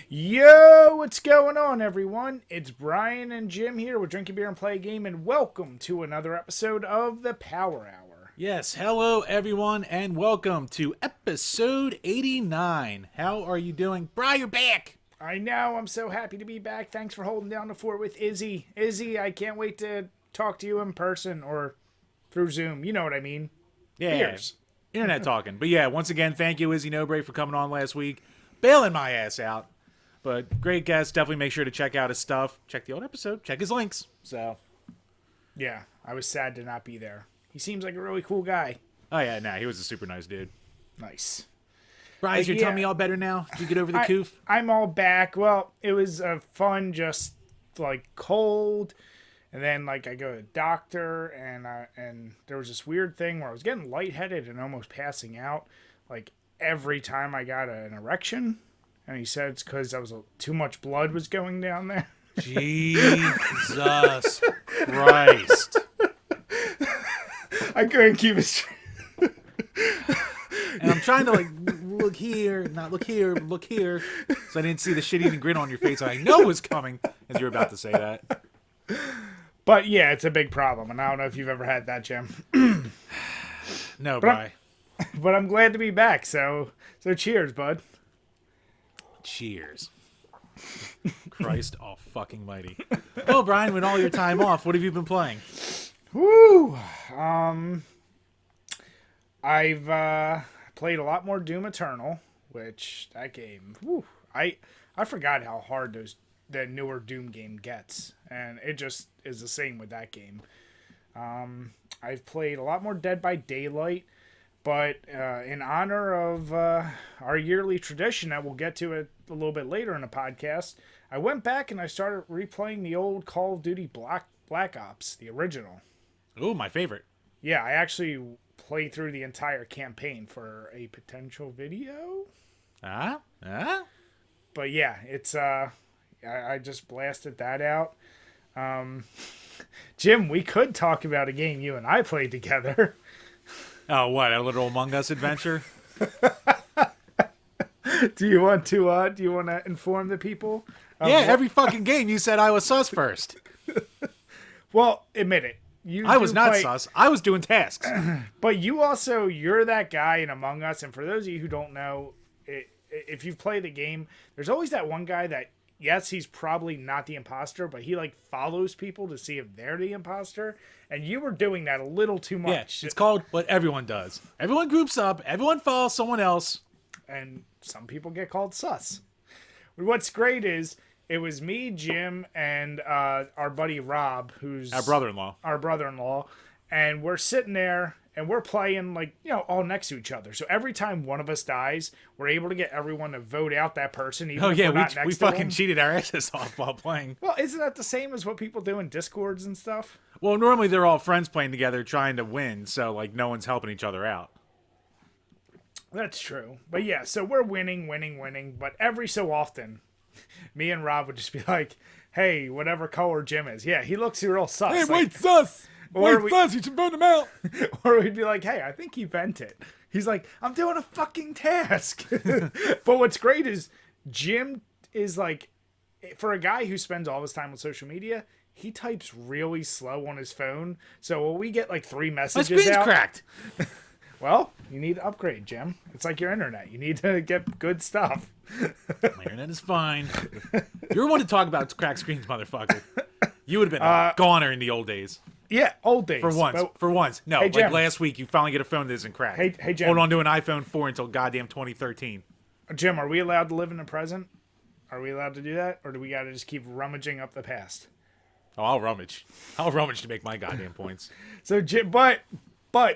Yo, what's going on, everyone? It's Brian and Jim here with DrinkABeerandPlayAGame, and welcome to another episode of the Power Hour. Yes, hello everyone, and welcome to episode 89. How are you doing? Brian, you're back! I know, I'm so happy to be back. Thanks for holding down the fort with Izzy. Izzy, I can't wait to talk to you in person or through Zoom. You know what I mean. Yeah, Beers. internet talking. But yeah, once again, thank you, Izzy Nobre, for coming on last week, bailing my ass out. But great guest. Definitely make sure to check out his stuff. Check the old episode. Check his links. So, Yeah, I was sad to not be there. He seems like a really cool guy. oh yeah, nah, he was a super nice dude. Nice. Brian, is your tummy all better now? Did you get over the coof? I'm all back. Well, it was fun, just like cold, and then like I go to the doctor, and there was this weird thing where I was getting lightheaded and almost passing out, like every time I got an erection, and he said it's because too much blood was going down there. Jesus Christ. I couldn't keep it straight. And I'm trying to like look here, not look here, but look here, so I didn't see the shit-eating grin on your face. I know it was coming as you were about to say that. But yeah, it's a big problem, and I don't know if you've ever had that, Jim. No, Bri. But I'm glad to be back. So cheers, bud. Cheers. Christ all fucking mighty. Well, Brian, with all your time off, what have you been playing? Woo! I've played a lot more Doom Eternal, which that game, whew, I forgot how hard the newer Doom game gets, and it just is the same with that game. I've played a lot more Dead by Daylight, but in honor of our yearly tradition that we'll get to it a little bit later in the podcast, I went back and I started replaying the old Call of Duty Black Ops, the original. Oh, my favorite. Yeah, I actually played through the entire campaign for a potential video. But yeah, it's I just blasted that out. Jim, we could talk about a game you and I played together. Oh, what, a little Among Us adventure? Do you want to inform the people? Yeah, every fucking game you said I was sus first. Well, admit it. I was not sus. I was doing tasks. But you're that guy in Among Us, and for those of you who don't know, if you play the game, there's always that one guy that, yes, he's probably not the imposter, but he like follows people to see if they're the imposter, and you were doing that a little too much. Yeah, it's called what everyone does. Everyone groups up, everyone follows someone else. And some people get called sus. What's great is, it was me, Jim, and our buddy Rob, who's Our brother-in-law. And we're sitting there, and we're playing, like, all next to each other. So every time one of us dies, we're able to get everyone to vote out that person, even if we're not next we to fucking them. cheated our asses off while playing. Well, isn't that the same as what people do in Discords and stuff? Well, normally they're all friends playing together trying to win, so, like, no one's helping each other out. That's true. But yeah, so we're winning, but every so often, me and Rob would just be like, hey, whatever color Jim is. Yeah, he looks real sus. Hey, like, wait, sus! Sus, you should vote him out! Or we'd be like, hey, I think he bent it. He's like, I'm doing a fucking task. But what's great is Jim is like, for a guy who spends all his time on social media, he types really slow on his phone. So when we get like 3 My messages screen's out, cracked! well, you need to upgrade, Jim. It's like your internet. You need to get good stuff. My internet is fine. You're one to talk about cracked screens, motherfucker. You would have been a goner in the old days. Yeah, old days. For once. No, Hey, like Jim. last week, you finally get a phone that isn't cracked. Hey, Jim. Hold on to an iPhone 4 until goddamn 2013. Jim, are we allowed to live in the present? Are we allowed to do that? Or do we got to just keep rummaging up the past? Oh, I'll rummage. I'll rummage to make my goddamn points. So, Jim, but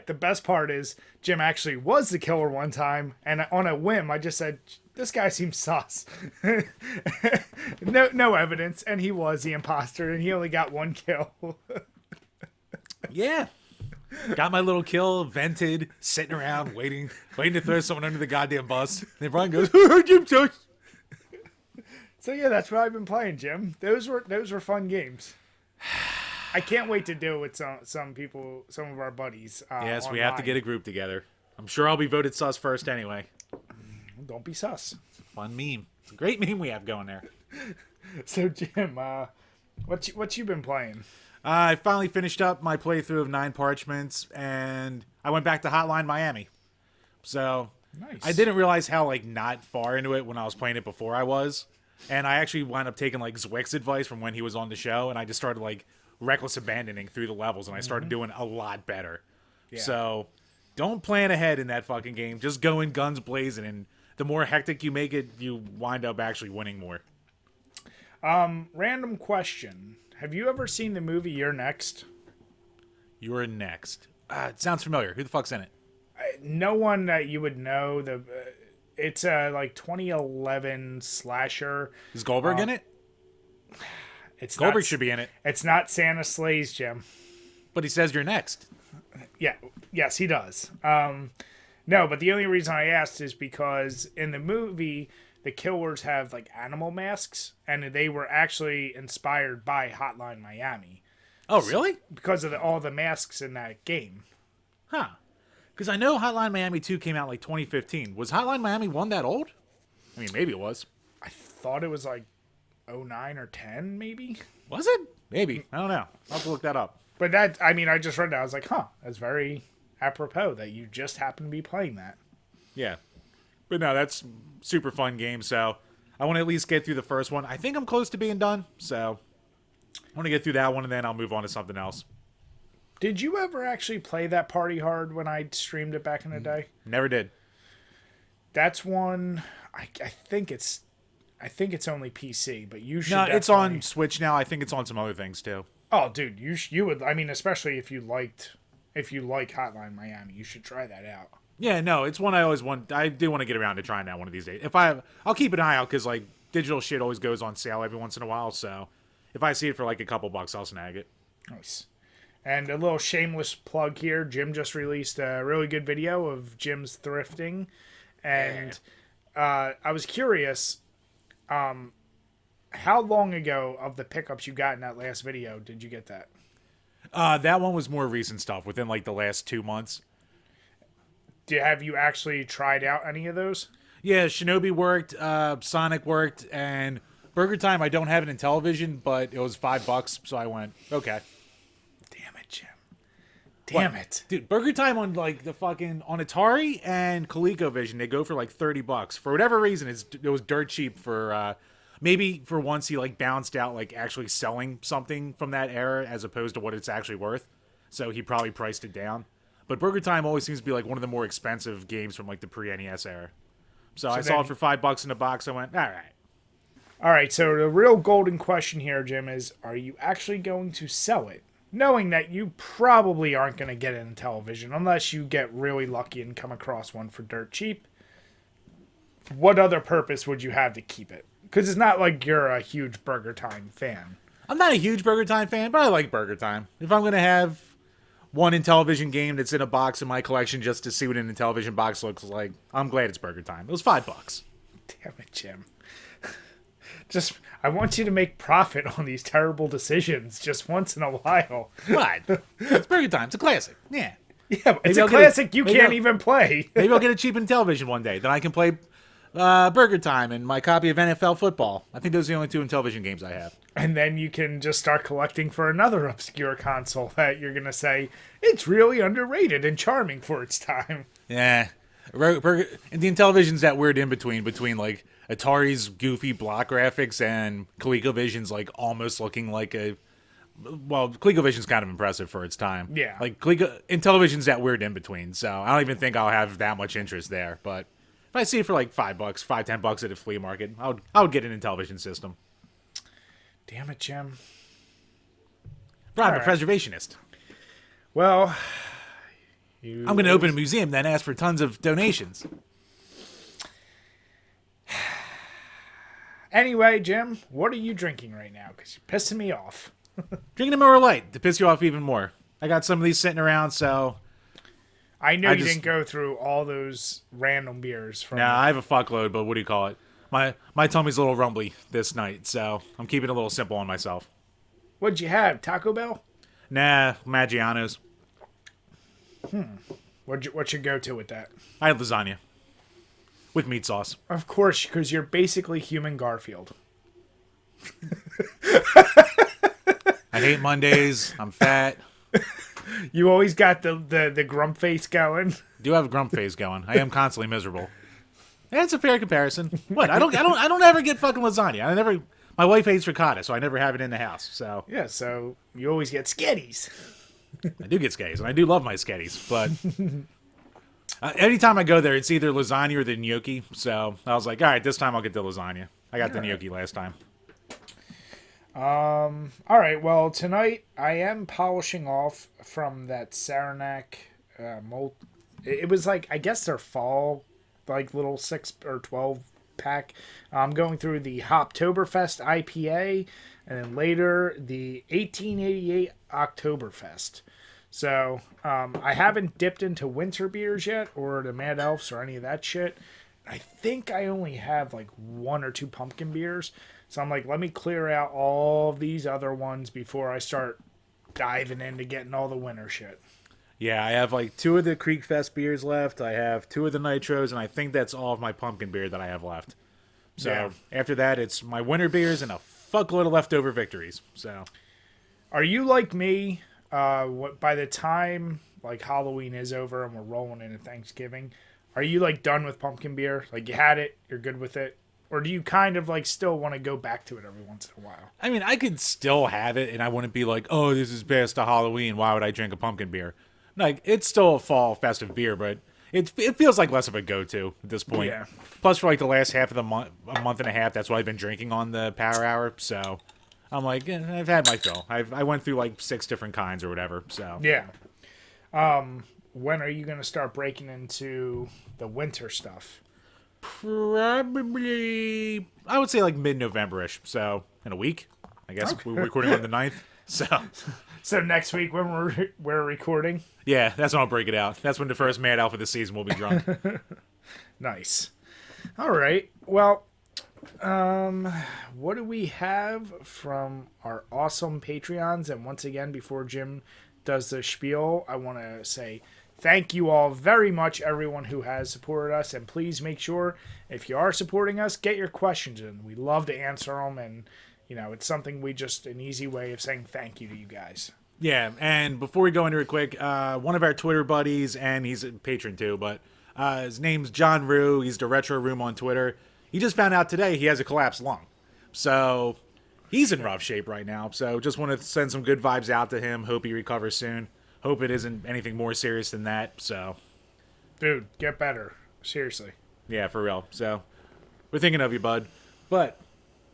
the best part is Jim actually was the killer one time, and on a whim, I just said, this guy seems sus. No evidence, and he was the imposter, and he only got 1 kill. Yeah. Got my little kill, vented, sitting around, waiting to throw someone under the goddamn bus. And then Brian goes, Jim Jones. So yeah, that's what I've been playing, Jim. Those were fun games. I can't wait to do it with some people, some of our buddies. Yes, online. we have to get a group together. I'm sure I'll be voted sus first anyway. Don't be sus. Fun meme. It's a great meme we have going there. So Jim, what you been playing? I finally finished up my playthrough of 9 Parchments, and I went back to Hotline Miami. So Nice. I didn't realize how like not far into it when I was playing it before I was, and I actually wound up taking like Zwick's advice from when he was on the show, and I just started like reckless abandoning through the levels, and I started doing a lot better. Yeah. So don't plan ahead in that fucking game. Just go in guns blazing, and the more hectic you make it, you wind up actually winning more. Random question: have you ever seen the movie You're Next? You're next. It sounds familiar. Who the fuck's in it? No one that you would know. It's a like 2011 slasher. Is Goldberg in it? It's Goldberg not, should be in it, It's not Santa Slays, Jim. but he says you're next. Yeah. Yes, he does. No, but the only reason I asked is because in the movie, the killers have like animal masks, and they were actually inspired by Hotline Miami Oh, really? because of all the masks in that game. Huh. Because I know Hotline Miami 2 came out like 2015. Was Hotline Miami 1 that old? I mean, maybe it was. I thought it was like 09 or 10, maybe. Was it? Maybe. I don't know. I'll have to look that up. But that, I mean, I just read that. I was like, huh, that's very apropos that you just happen to be playing that. Yeah. But no, that's super fun game, so I want to at least get through the first one. I think I'm close to being done, so I want to get through that one, and then I'll move on to something else. Did you ever actually play that Party Hard when I streamed it back in the day? Never did. That's one. I think it's only PC, but you should. No, it's definitely- on Switch now. I think it's on some other things, too. Oh, dude, you would. I mean, especially if you like Hotline Miami, you should try that out. Yeah, no, it's one I always want. I do want to get around to trying that one of these days. I'll keep an eye out, because like digital shit always goes on sale every once in a while, so if I see it for like a couple bucks, I'll snag it. Nice. And a little shameless plug here. Jim just released a really good video of Jim's thrifting. And I was curious, how long ago of the pickups you got in that last video did you get that? That one was more recent stuff, within like the last 2 months. Have you actually tried out any of those? Yeah, Shinobi worked, Sonic worked, and Burger Time, I don't have it in television, but it was $5, so I went, okay. Damn it, Jim. Damn it. Dude, Burger Time on like the fucking on Atari and ColecoVision, they go for like $30. For whatever reason, it was dirt cheap for maybe for once he like balanced out like actually selling something from that era as opposed to what it's actually worth. So he probably priced it down. But Burger Time always seems to be like one of the more expensive games from like the pre-NES era. So I saw it for $5 in a box. I went, all right. All right, so the real golden question here, Jim, is are you actually going to sell it? Knowing that you probably aren't going to get it in television unless you get really lucky and come across one for dirt cheap. What other purpose would you have to keep it? Because it's not like you're a huge Burger Time fan. I'm not a huge Burger Time fan, but I like Burger Time. If I'm going to have one Intellivision game that's in a box in my collection just to see what an Intellivision box looks like, I'm glad it's Burger Time. It was $5. Damn it, Jim. Just, I want you to make profit on these terrible decisions just once in a while. What? It's Burger Time. It's a classic. Yeah. Yeah, but it's Maybe a I'll get classic you maybe can't I'll- even play. Maybe I'll get it cheap in television one day. Then I can play Burger Time and my copy of NFL football. I think those are the only 2 Intellivision games I have. And then you can just start collecting for another obscure console that you're going to say, it's really underrated and charming for its time. Yeah. And the Intellivision's that weird in between like Atari's goofy block graphics and ColecoVision's like almost looking like a. Well, ColecoVision's kind of impressive for its time. Yeah. Like Intellivision's that weird in between, so I don't even think I'll have that much interest there. But if I see it for like $5, $10 at a flea market, I would get an Intellivision system. Damn it, Jim. I'm a right. preservationist. Well, I'm going to open a museum, then ask for tons of donations. Anyway, Jim, what are you drinking right now? Because you're pissing me off. Drinking a Miller Lite to piss you off even more. I got some of these sitting around, so I know I you just- didn't go through all those random beers from. nah, I have a fuckload, but what do you call it? My tummy's a little rumbly this night, so I'm keeping it a little simple on myself. What'd you have? Taco Bell? Nah, Maggiano's. What's your go-to with that? I had lasagna. with meat sauce. Of course, because you're basically human Garfield. I hate Mondays. I'm fat. You always got the grump face going. Do have a grump phase going. I am constantly miserable. That's a fair comparison. What? I don't ever get fucking lasagna. My wife hates ricotta, so I never have it in the house. So Yeah, so you always get sketties. I do get sketties, and I do love my sketties. But anytime I go there, it's either lasagna or the gnocchi. So I was like, all right, this time I'll get the lasagna. I got the gnocchi last time. All right, well, tonight I am polishing off from that Saranac mold. It was like, I guess their fall, like little 6 or 12 pack. I'm going through the Hoptoberfest IPA, and then later the 1888 Oktoberfest. So I haven't dipped into winter beers yet, or the Mad Elves, or any of that shit. I think I only have like 1 or 2 pumpkin beers. So I'm like, let me clear out all these other ones before I start diving into getting all the winter shit. Yeah, I have like 2 of the Creek Fest beers left. I have 2 of the Nitros, and I think that's all of my pumpkin beer that I have left. So after that, it's my winter beers and a fuckload of leftover victories. So, are you like me? By the time like Halloween is over and we're rolling into Thanksgiving, are you like done with pumpkin beer? Like you had it, you're good with it? Or do you kind of like still want to go back to it every once in a while? I mean, I could still have it, and I wouldn't be like, oh, this is past the Halloween. Why would I drink a pumpkin beer? Like, it's still a fall festive beer, but it feels like less of a go-to at this point. Yeah. Plus, for like the last half of the month, a month and a half, that's what I've been drinking on the Power Hour. So I'm like, I've had my fill. I went through like 6 different kinds or whatever. So yeah. When are you going to start breaking into the winter stuff? probably, I would say like mid-November-ish. So in a week, I guess. Okay. We're recording on the 9th. So next week when we're recording? Yeah, that's when I'll break it out. That's when the first Mad Elf of the season will be drunk. Nice. All right. Well, what do we have from our awesome Patreons? And once again, before Jim does the spiel, I want to say thank you all very much, everyone who has supported us. And please make sure, if you are supporting us, get your questions in. We love to answer them. And, you know, it's something an easy way of saying thank you to you guys. Yeah, and before we go into it quick, one of our Twitter buddies, and he's a patron too, but his name's John Rue. He's the Retro Room on Twitter. He just found out today he has a collapsed lung. So he's in rough shape right now. So just want to send some good vibes out to him. Hope he recovers soon. Hope it isn't anything more serious than that. So, Dude, get better. Seriously. yeah, for real. So we're thinking of you, bud. But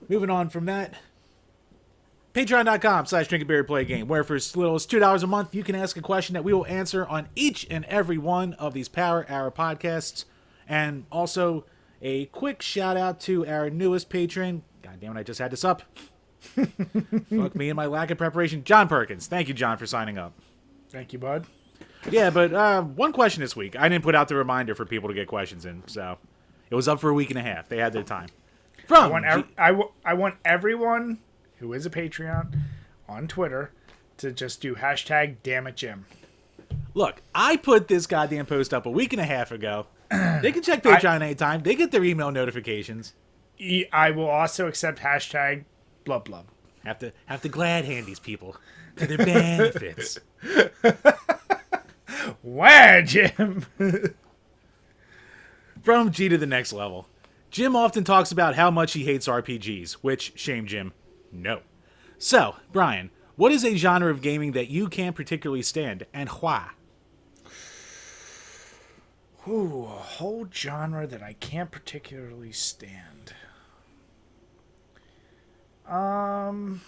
moving on from that, Patreon.com/DrinkABeerandPlayAGame, where for as little as $2 a month, you can ask a question that we will answer on each and every one of these Power Hour podcasts. And also, a quick shout out to our newest patron. God damn it, I just had this up. Fuck me and my lack of preparation. John Perkins. Thank you, John, for signing up. Thank you, bud. Yeah, but one question this week. I didn't put out the reminder for people to get questions in, so it was up for a week and a half. They had their time. I want everyone who is a Patreon on Twitter to just do #DamnItJim. Look, I put this goddamn post up a week and a half ago. They can check Patreon anytime. They get their email notifications. I will also accept #BlubBlub. Have to glad hand these people to their benefits. Wow, Jim. From G to the next level. Jim often talks about how much he hates RPGs, which, shame Jim, no. So, Brian, what is a genre of gaming that you can't particularly stand, and why? Ooh, a whole genre that I can't particularly stand. Damn.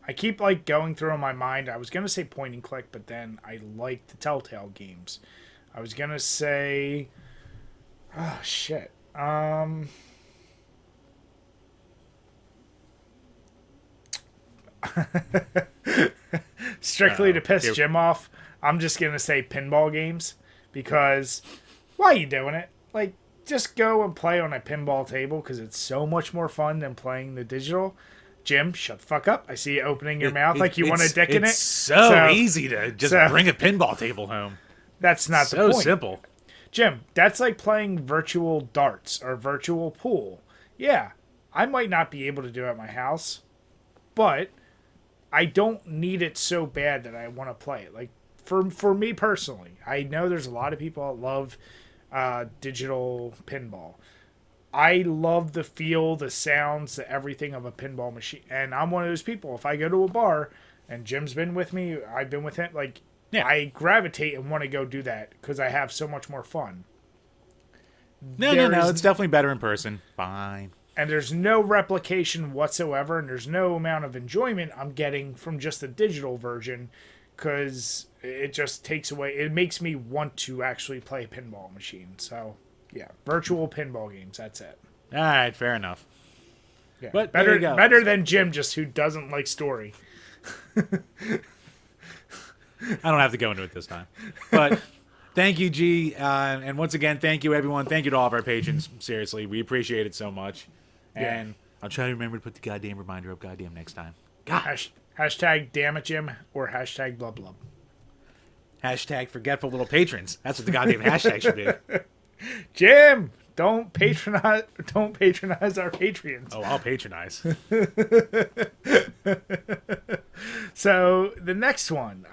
I keep like going through in my mind. I was gonna say point and click, but then I like the Telltale games. I was gonna say, oh shit. Strictly to piss Jim off, I'm just gonna say pinball games, because why are you doing it? Like, just go and play on a pinball table, because it's so much more fun than playing the digital. Jim, shut the fuck up. I see you opening your mouth like you want a dick in it. It's so easy to just bring a pinball table home. That's not the point. point. So simple. Jim, that's like playing virtual darts or virtual pool. Yeah, I might not be able to do it at my house, but I don't need it so bad that I want to play it. Like for me personally, I know there's a lot of people that love digital pinball. I love the feel, the sounds, the everything of a pinball machine, and I'm one of those people. If I go to a bar, and Jim's been with me, I've been with him. Like, yeah. I gravitate and want to go do that because I have so much more fun. No. It's definitely better in person. Fine. And there's no replication whatsoever, and there's no amount of enjoyment I'm getting from just the digital version because it just takes away. It makes me want to actually play a pinball machine. So. Yeah, virtual pinball games. That's it. All right, fair enough. Yeah, but better than Jim, just who doesn't like story. I don't have to go into it this time. But thank you, G, and once again, thank you, everyone. Thank you to all of our patrons. Seriously, we appreciate it so much. And yeah. I'll try to remember to put the goddamn reminder up goddamn next time. Hashtag damn it, Jim, or hashtag blub blub. Hashtag forgetful little patrons. That's what the goddamn hashtag should be. Jim, don't patronize our Patreons. Oh, I'll patronize. So the next one,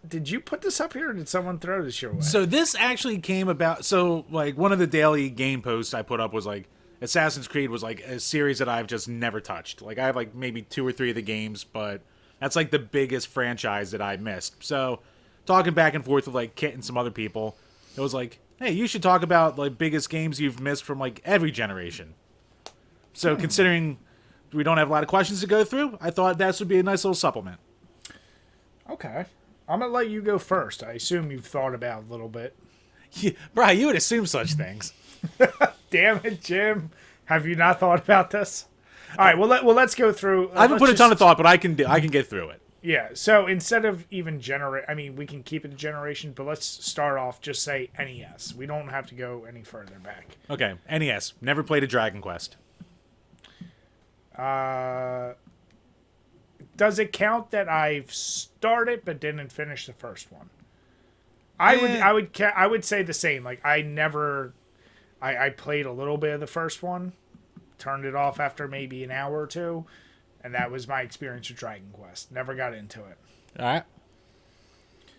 did you put this up here or did someone throw this your way? So this actually came about, so like one of the daily game posts I put up was like Assassin's Creed was like a series that I've just never touched. Like I have like maybe 2 or 3 of the games, but that's like the biggest franchise that I missed. So talking back and forth with like Kit and some other people, it was like, hey, you should talk about like biggest games you've missed from like every generation. So considering we don't have a lot of questions to go through, I thought this would be a nice little supplement. Okay. I'm going to let you go first. I assume you've thought about it a little bit. Yeah, Brian, you would assume such things. Damn it, Jim. Have you not thought about this? All right, let's go through. I haven't put a ton of thought, but I can get through it. Yeah, so instead of even we can keep it a generation, but let's start off, just say NES. We don't have to go any further back. Okay, NES. Never played a Dragon Quest. Does it count that I've started but didn't finish the first one? I would say the same. Like I played a little bit of the first one, turned it off after maybe an hour or two. And that was my experience with Dragon Quest. Never got into it. All right.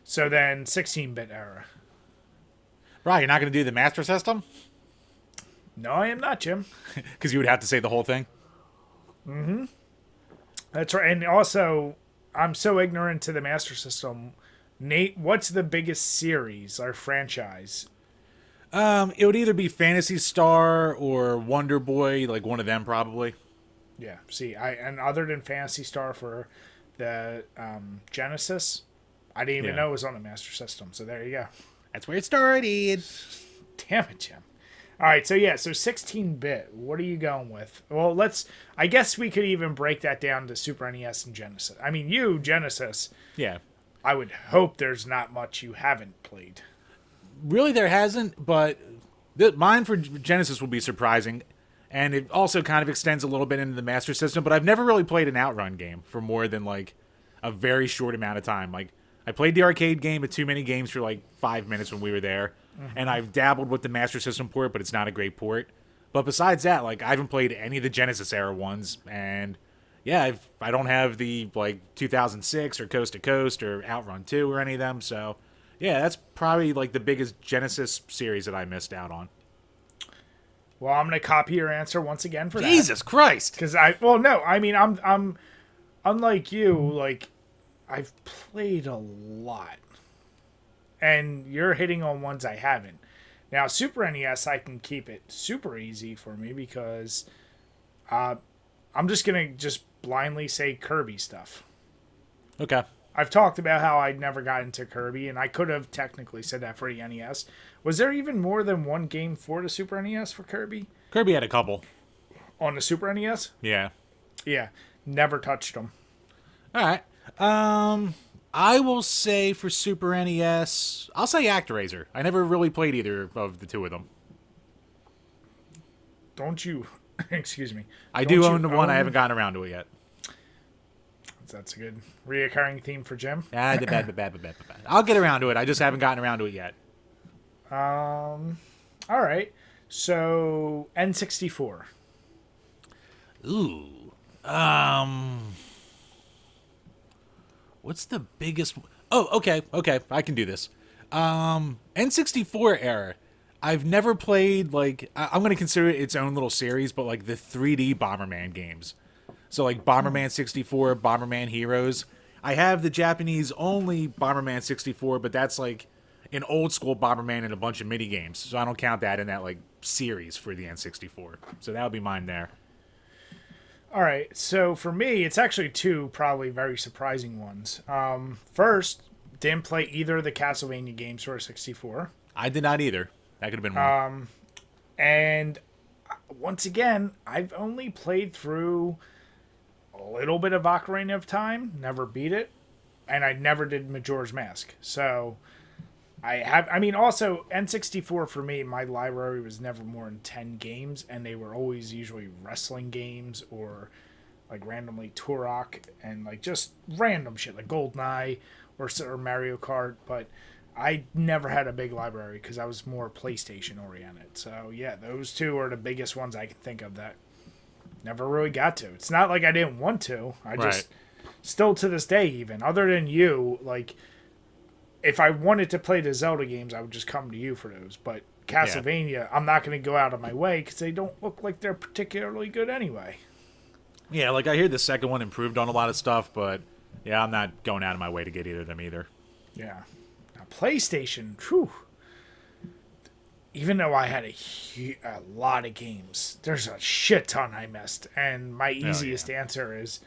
So then, 16-bit era. Right, you're not going to do the Master System? No, I am not, Jim. Because you would have to say the whole thing? Mm-hmm. That's right. And also, I'm so ignorant to the Master System. Nate, what's the biggest series or franchise? It would either be Phantasy Star or Wonder Boy, like one of them probably. Yeah, see, and other than Phantasy Star for the Genesis, I didn't even know it was on the Master System. So there you go. That's where it started. Damn it, Jim. All right, so 16-bit. What are you going with? Well, I guess we could even break that down to Super NES and Genesis. I mean, Genesis. Yeah. I would hope there's not much you haven't played. Really, there hasn't, but mine for Genesis will be surprising. And it also kind of extends a little bit into the Master System, but I've never really played an Outrun game for more than, like, a very short amount of time. Like, I played the arcade game at Too Many Games for, like, 5 minutes when we were there, and I've dabbled with the Master System port, but it's not a great port. But besides that, like, I haven't played any of the Genesis-era ones, and, yeah, I don't have the, like, 2006 or Coast to Coast or Outrun 2 or any of them, so, yeah, that's probably, like, the biggest Genesis series that I missed out on. Well, I'm going to copy your answer once again for that. Jesus Christ! Because I'm unlike you, like, I've played a lot. And you're hitting on ones I haven't. Now, Super NES, I can keep it super easy for me because I'm just going to blindly say Kirby stuff. Okay. I've talked about how I never got into Kirby, and I could have technically said that for the NES. Was there even more than one game for the Super NES for Kirby? Kirby had a couple. On the Super NES? Yeah. Yeah. Never touched them. All right. I will say for Super NES, I'll say ActRaiser. I never really played either of the two of them. Don't you... Excuse me. I do own the one. I haven't gotten around to it yet. That's a good reoccurring theme for Jim. I'll get around to it. I just haven't gotten around to it yet. All right. So N64. Ooh. Um. What's the biggest? Oh, okay, okay, I can do this. N64 era. I've never played like I'm gonna consider it its own little series, but like the 3D Bomberman games. So like Bomberman 64, Bomberman Heroes. I have the Japanese only Bomberman 64, but that's like an old school Bomberman and a bunch of mini games. So I don't count that in that like series for the N64. So that would be mine there. All right. So for me, it's actually two probably very surprising ones. First, didn't play either of the Castlevania games for 64. I did not either. That could have been one. And once again, I've only played through a little bit of Ocarina of Time, never beat it, and I never did Majora's Mask. So I mean, also N64 for me, my library was never more than 10 games, and they were always usually wrestling games or like randomly Turok and like just random shit like GoldenEye or Mario Kart. But I never had a big library because I was more PlayStation oriented. So yeah, those two are the biggest ones I can think of that never really got to. It's not like I didn't want to. I just still to this day, even other than you, like if I wanted to play the Zelda games, I would just come to you for those. But Castlevania, I'm not going to go out of my way because they don't look like they're particularly good anyway. Yeah, like I hear the second one improved on a lot of stuff, but yeah, I'm not going out of my way to get either of them either. Yeah. Now, PlayStation, whew. Even though I had a lot of games, there's a shit ton I missed. And my easiest answer is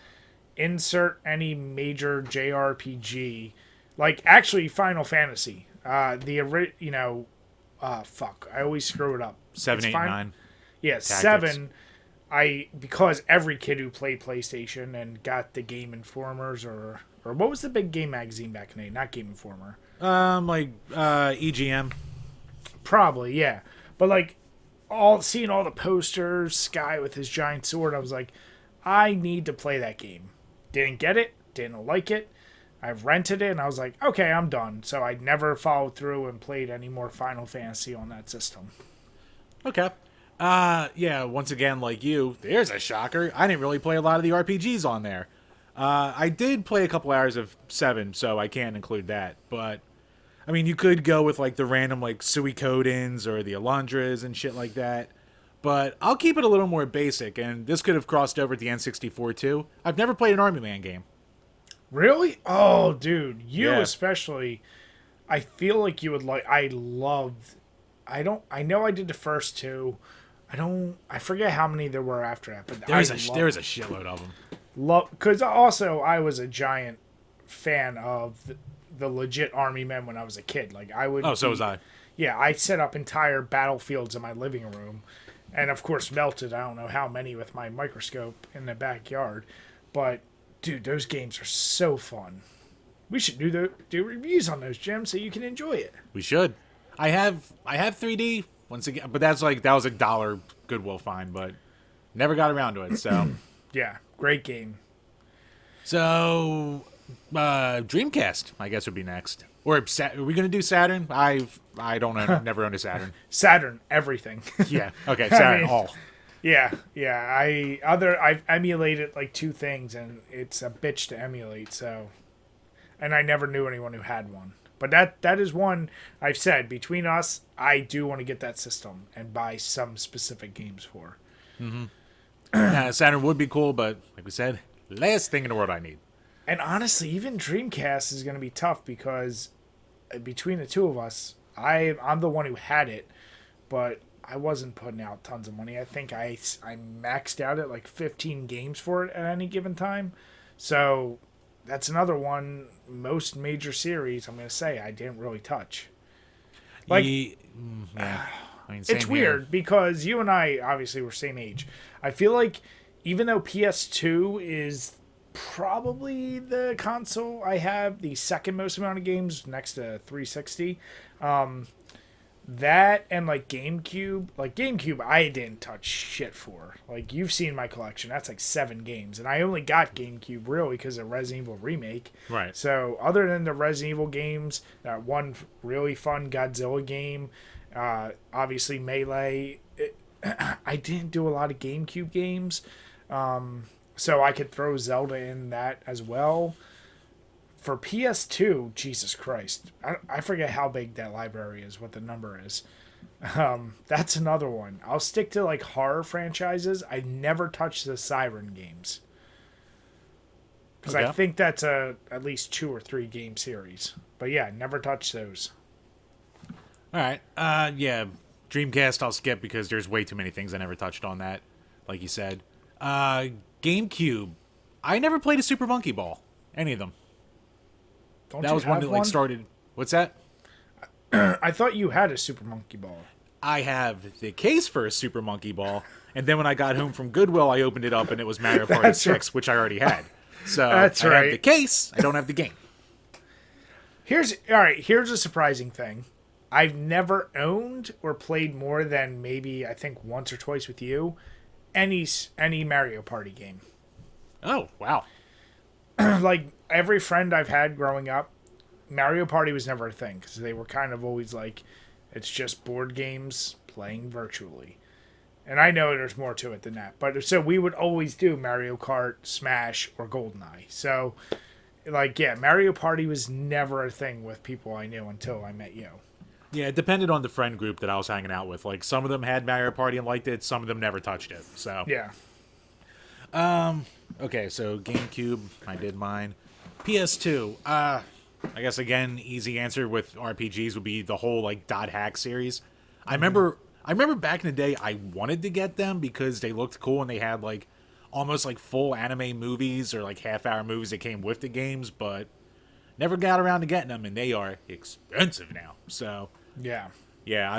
insert any major JRPG. Like, actually, Final Fantasy. Fuck. I always screw it up. 7, 8, 9. Yeah, Tactics. 7. Because every kid who played PlayStation and got the Game Informers or what was the big game magazine back in the day? Not Game Informer. EGM. Probably, yeah. But like seeing all the posters, Sky with his giant sword, I was like, I need to play that game. Didn't get it, didn't like it. I rented it and I was like, okay, I'm done. So I never followed through and played any more Final Fantasy on that system. Okay. Yeah, once again, like you, there's a shocker. I didn't really play a lot of the RPGs on there. I did play a couple hours of 7, so I can't include that. But, I mean, you could go with, like, the random, like, Suikodens or the Alundras and shit like that. But I'll keep it a little more basic, and this could have crossed over at the N64, too. I've never played an Army Man game. Really? Oh, dude. You especially, I feel like you would like, I know I did the first two. I forget how many there were after that, but there was a shitload of them. Because also I was a giant fan of the legit Army men when I was a kid. Like I would. Oh, so was I. Yeah, I set up entire battlefields in my living room, and of course melted. I don't know how many with my microscope in the backyard, but dude, those games are so fun. We should do reviews on those, Jim, so you can enjoy it. We should. I have 3D once again, but that was a $1 Goodwill find, but never got around to it. So yeah, great game. So Dreamcast, I guess, would be next. Or are we gonna do Saturn? I don't know. Never owned a Saturn. Saturn, everything. Yeah. Okay. Saturn, all. Yeah. I've emulated like 2 things, and it's a bitch to emulate. So, and I never knew anyone who had one. But that is one I've said between us. I do want to get that system and buy some specific games for. Mm-hmm. Saturn would be cool, but like we said, last thing in the world I need. And honestly, even Dreamcast is going to be tough because between the two of us, I'm the one who had it, but I wasn't putting out tons of money. I think I maxed out at like 15 games for it at any given time. So that's another one. Most major series, I'm going to say, I didn't really touch. Like, yeah. I mean, it's weird because you and I obviously were same age. I feel like even though PS2 is probably the console I have the second most amount of games next to 360, That and like GameCube. Like GameCube, I didn't touch shit for. Like you've seen my collection. That's like 7 games, and I only got GameCube really because of Resident Evil Remake. Right. So other than the Resident Evil games, that one really fun Godzilla game, obviously Melee. I didn't do a lot of GameCube games, so I could throw Zelda in that as well. For PS2, Jesus Christ, I forget how big that library is, what the number is. That's another one. I'll stick to like horror franchises. I never touched the Siren games because I think that's at least 2 or 3 game series. But yeah, never touched those. All right. Yeah. Dreamcast I'll skip because there's way too many things I never touched on that, like you said. GameCube. I never played a Super Monkey Ball. Any of them. That was one that like started. What's that? I thought you had a Super Monkey Ball. I have the case for a Super Monkey Ball, and then when I got home from Goodwill, I opened it up and it was Mario Party 6, which I already had. So that's I have the case. I don't have the game. Here's a surprising thing. I've never owned or played more than maybe I think once or twice with you any Mario Party game. Oh, wow. Like every friend I've had growing up, Mario Party was never a thing because they were kind of always like, it's just board games playing virtually. And I know there's more to it than that. But so we would always do Mario Kart, Smash, or GoldenEye. So, like, yeah, Mario Party was never a thing with people I knew until I met you. Yeah, it depended on the friend group that I was hanging out with. Like, some of them had Mario Party and liked it. Some of them never touched it. So yeah. Okay, so GameCube, I did mine. PS2, I guess again, easy answer with RPGs would be the whole like dot hack series. I remember back in the day I wanted to get them because they looked cool and they had like almost like full anime movies or like half-hour movies that came with the games, but never got around to getting them, and they are expensive now. So yeah,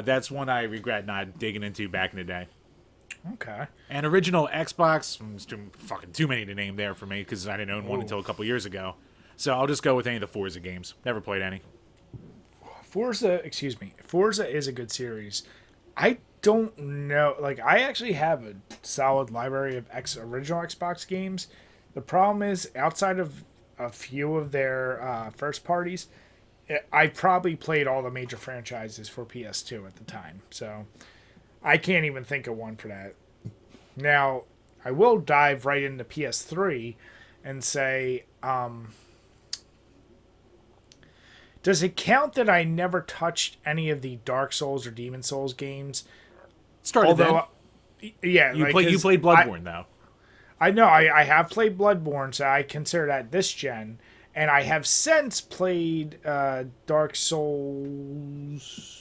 that's one I regret not digging into back in the day. Okay. And original Xbox, too many to name there for me because I didn't own one until a couple years ago. So I'll just go with any of the Forza games. Never played any. Forza is a good series. I don't know. Like, I actually have a solid library of original Xbox games. The problem is, outside of a few of their first parties, I probably played all the major franchises for PS2 at the time. So I can't even think of one for that. Now, I will dive right into PS3 and say, does it count that I never touched any of the Dark Souls or Demon Souls games? Started then. Yeah. You played Bloodborne, though. I know. I have played Bloodborne, so I consider that this gen. And I have since played Dark Souls...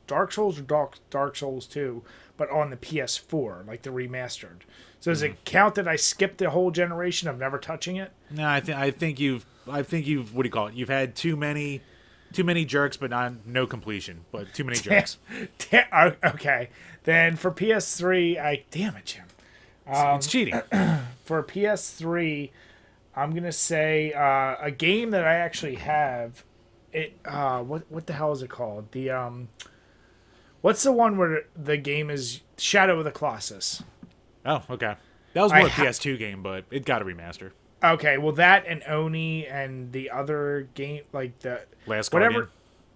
Dark Souls or Dark Souls 2, but on the PS4, like the remastered. So does it count that I skipped the whole generation of never touching it? No, I think you've what do you call it? You've had too many jerks, but no completion, but too many jerks. Okay, then for PS3, damn it, Jim. It's cheating. For PS3, I'm gonna say a game that I actually have. It what the hell is it called? The what's the one where the game is Shadow of the Colossus? Oh, okay. That was more a PS2 game, but it got a remaster. Okay, well that and Oni and the other game, like the Last Guardian.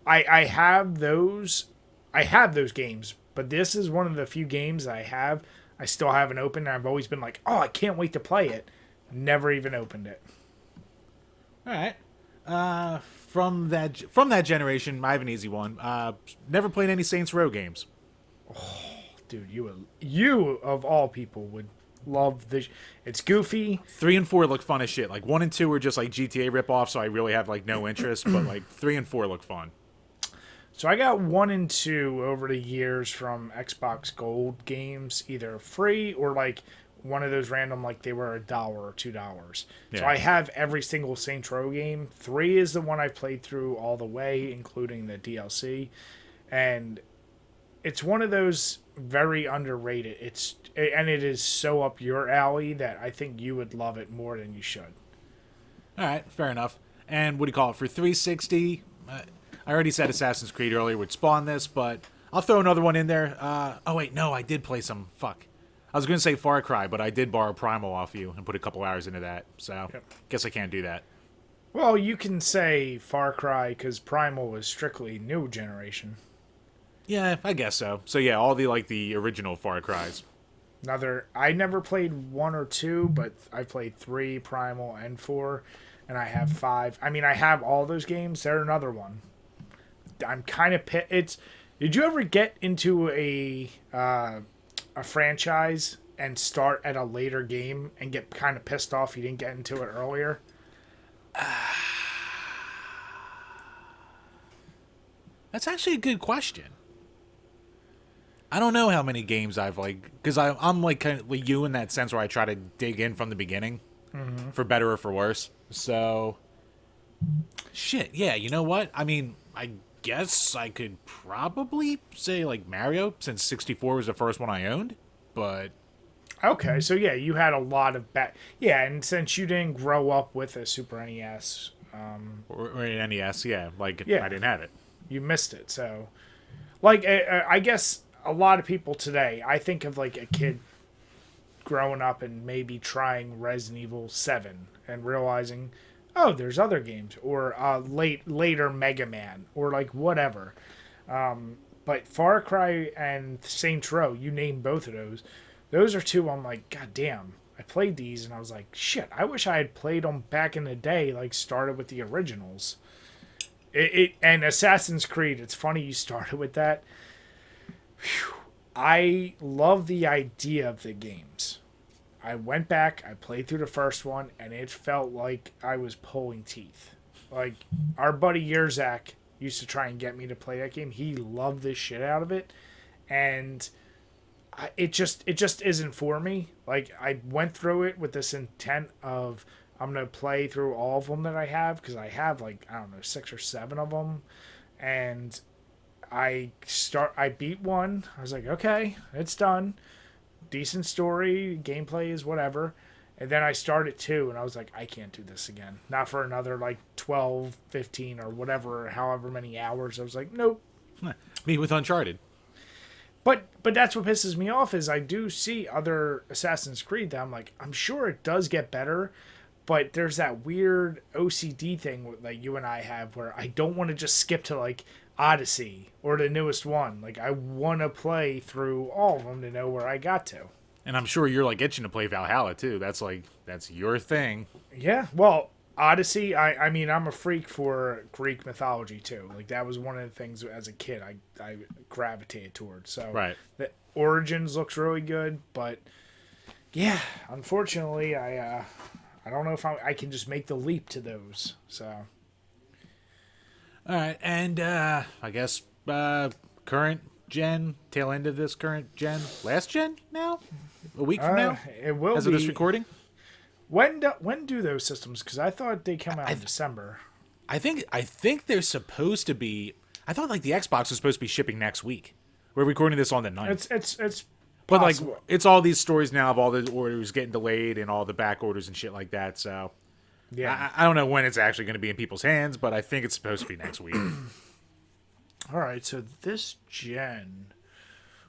I have those. I have those games, but this is one of the few games I have. I still haven't opened. I've always been like, oh, I can't wait to play it. Never even opened it. All right. From that generation, I have an easy one. Never played any Saints Row games. Oh, dude, you of all people would love this. It's goofy. 3 and 4 look fun as shit. Like 1 and 2 were just like GTA ripoffs, so I really have like no interest. But like 3 and 4 look fun. So I got 1 and 2 over the years from Xbox Gold games, either free or like one of those random, like they were $1 or $2. Yeah. So I have every single Saints Row game. 3 is the one I played through all the way, including the DLC, and it's one of those very underrated. And it is so up your alley that I think you would love it more than you should. All right, fair enough. And what do you call it for 360? I already said Assassin's Creed earlier would spawn this, but I'll throw another one in there. Oh wait, no, I did play some. Fuck. I was going to say Far Cry, but I did borrow Primal off you and put a couple hours into that. So, guess I can't do that. Well, you can say Far Cry because Primal was strictly new generation. Yeah, I guess so. So yeah, all the original Far Cries. I never played 1 or 2, but I played 3, Primal, and 4, and I have 5. I mean, I have all those games. They're another one. I'm kind of Did you ever get into a franchise and start at a later game and get kind of pissed off you didn't get into it earlier? That's actually a good question. I don't know how many games I've because I'm like kind of like you in that sense where I try to dig in from the beginning, for better or for worse. So, shit, yeah, you know what? I mean, I guess I could probably say like Mario, since 64 was the first one I owned, but... Okay, so yeah, you had a lot of yeah, and since you didn't grow up with a Super NES... or an NES, yeah, yeah, I didn't have it. You missed it, so... Like, I guess a lot of people today, I think of like a kid growing up and maybe trying Resident Evil 7 and realizing, oh, there's other games, or later Mega Man, or like whatever. But Far Cry and Saints Row, you name both of those. Those are two I'm like, god damn, I played these and I was like, shit, I wish I had played them back in the day, like started with the originals. And Assassin's Creed, it's funny you started with that. Whew. I love the idea of the games. I went back, I played through the first one, and it felt like I was pulling teeth. Like, our buddy Yerzak used to try and get me to play that game. He loved the shit out of it, and it just isn't for me. Like, I went through it with this intent of I'm going to play through all of them that I have, because I have, like, I don't know, 6 or 7 of them, and I beat one. I was like, okay, it's done. Decent story, gameplay is whatever. And then I started 2, and I was like, I can't do this again. Not for another, like, 12, 15, or whatever, however many hours. I was like, nope. Me with Uncharted. But that's what pisses me off is I do see other Assassin's Creed that I'm like, I'm sure it does get better, but there's that weird OCD thing that you and I have where I don't want to just skip to, like, Odyssey or the newest one. Like, I want to play through all of them to know where I got to. And I'm sure you're like itching to play Valhalla too. That's your thing. Yeah, well, Odyssey, I mean, I'm a freak for Greek mythology too. Like, that was one of the things as a kid I gravitated towards. So right. The Origins looks really good, but yeah, unfortunately, I don't know if I can just make the leap to those. So. All right, and I guess current gen, tail end of this current gen, last gen now, a week from now. It will as be. of this recording. When do those systems? Because I thought they come out in December. I think they're supposed to be. I thought like the Xbox was supposed to be shipping next week. We're recording this on the 9th. It's but like it's all these stories now of all the orders getting delayed and all the back orders and shit like that. So. Yeah, I don't know when it's actually going to be in people's hands, but I think it's supposed to be next week. All right, so this gen,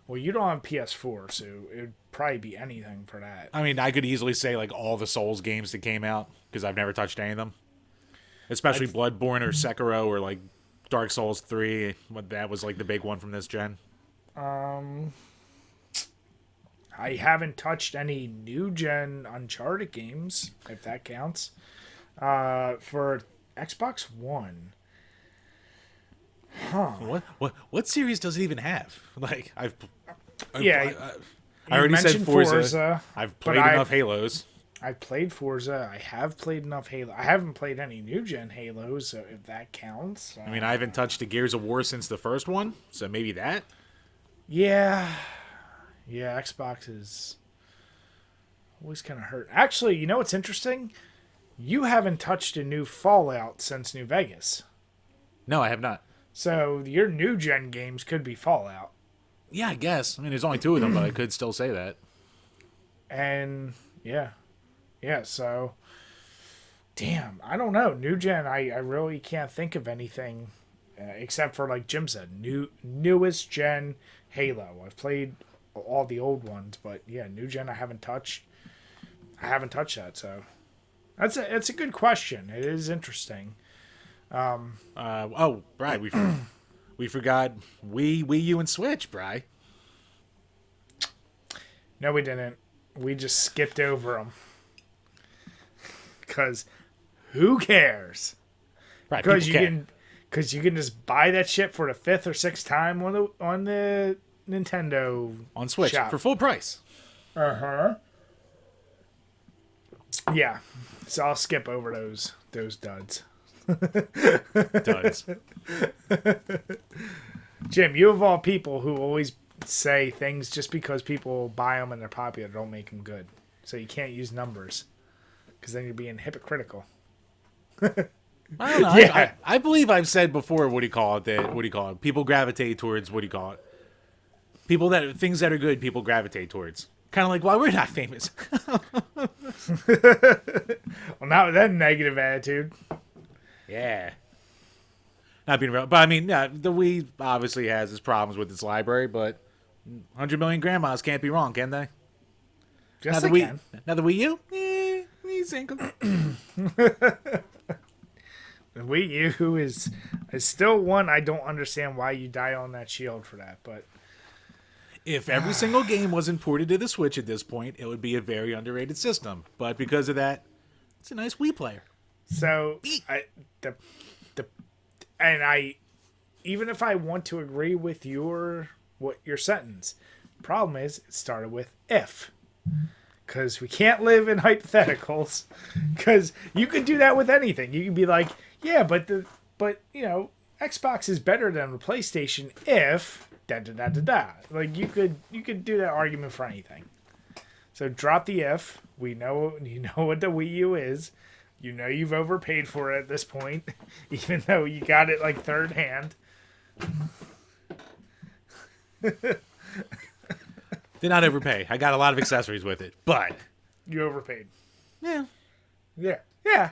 well, you don't have PS4, so it would probably be anything for that. I mean, I could easily say like all the Souls games that came out because I've never touched any of them, especially Bloodborne or Sekiro or like Dark Souls 3. That was like the big one from this gen. I haven't touched any new gen Uncharted games, if that counts. For Xbox One. Huh. What series does it even have? Like I already said Forza. I've played enough Halos. I've played Forza. I have played enough Halo. I haven't played any new gen Halos, so if that counts. I mean, I haven't touched the Gears of War since the first one, so maybe that. Yeah, Xbox is always kind of hurt. Actually, you know what's interesting? You haven't touched a new Fallout since New Vegas. No, I have not. So your new gen games could be Fallout. Yeah, I guess. I mean, there's only 2 of them, but I could still say that. And yeah. So, damn, I don't know. New gen, I really can't think of anything except for like Jim said, newest gen Halo. I've played all the old ones, but yeah, new gen I haven't touched. I haven't touched that, so it's a good question. It is interesting. Bri, we forgot Wii U and Switch, Bri. No, we didn't. We just skipped over them. Because who cares? Right, Because you can just buy that shit for the 5th or 6th time on the Nintendo on Switch shop. for full price. Yeah. So I'll skip over those duds. Duds. Jim, you of all people who always say things just because people buy them and they're popular don't make them good. So you can't use numbers because then you're being hypocritical. I don't know. Yeah. I believe I've said before, people gravitate towards, things that are good, people gravitate towards. Kind of like why we're not famous. Well, not with that negative attitude. Yeah. Not being real. But I mean, yeah, the Wii obviously has its problems with its library, but 100 million grandmas can't be wrong, can they? Just now, can. Now the Wii U? He's single. The Wii U is still one I don't understand why you die on that shield for that, but if every single game wasn't ported to the Switch at this point, it would be a very underrated system. But because of that, it's a nice Wii player. So even if I want to agree with your sentence, problem is it started with if, because we can't live in hypotheticals. Because you could do that with anything. You can be like, yeah, but Xbox is better than the PlayStation if da da da da da. Like you could do that argument for anything. So drop the if. We know what the Wii U is. You know you've overpaid for it at this point, even though you got it like third hand. Did not overpay. I got a lot of accessories with it, but You overpaid. yeah, Yeah.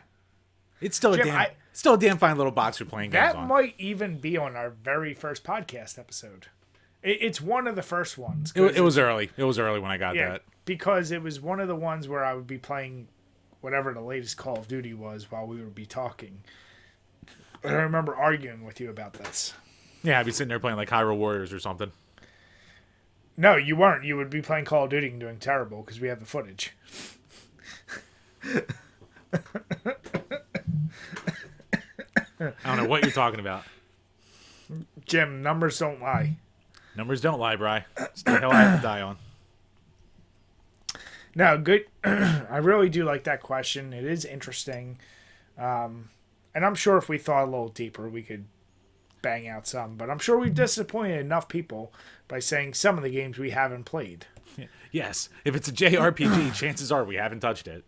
it's still Jim, a damn fine little box for playing games That on. might even be on our very first podcast episode. It's one of the first ones. It was early. It was early when I got Yeah, that. because it was one of the ones where I would be playing whatever the latest Call of Duty was while we would be talking. I remember arguing with you about this. Yeah, I'd be sitting there playing like Hyrule Warriors or something. No, you weren't. You would be playing Call of Duty and doing terrible because we have the footage. I don't know what you're talking about. Jim, numbers don't lie. Numbers don't lie, Bri. It's the hill I have to die on. No, good. I really do like that question. It is interesting. And I'm sure if we thought a little deeper, we could bang out some. But I'm sure we've disappointed enough people by saying some of the games we haven't played. Yes, if it's a JRPG, chances are we haven't touched it.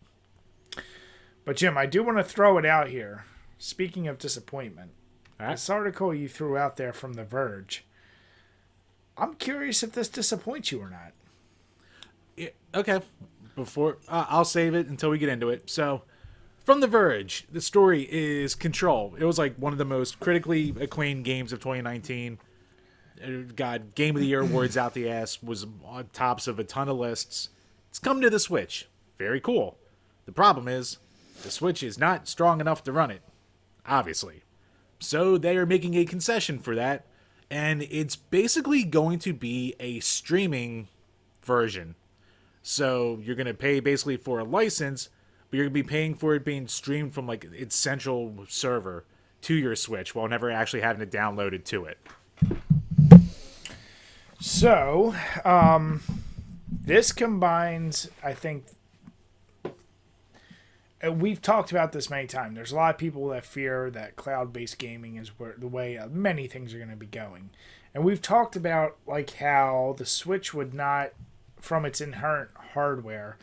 But Jim, I do want to throw it out here. Speaking of disappointment, this article you threw out there from The Verge, I'm curious if this disappoints you or not. Yeah, okay, before I'll save it until we get into it. So, from The Verge, the story is Control. It was like one of the most critically acclaimed games of 2019. It got Game of the Year awards out the ass, was on tops of a ton of lists. It's come to the Switch. Very cool. The problem is, the Switch is not strong enough to run it, obviously. So they are making a concession for that, and it's basically going to be a streaming version. So you're going to pay basically for a license, but you're going to be paying for it being streamed from like its central server to your Switch while never actually having it downloaded to it. So, this combines, I think, we've talked about this many times. There's a lot of people that fear that cloud-based gaming is the way many things are going to be going. And we've talked about like how the Switch would not, from its inherent hardware,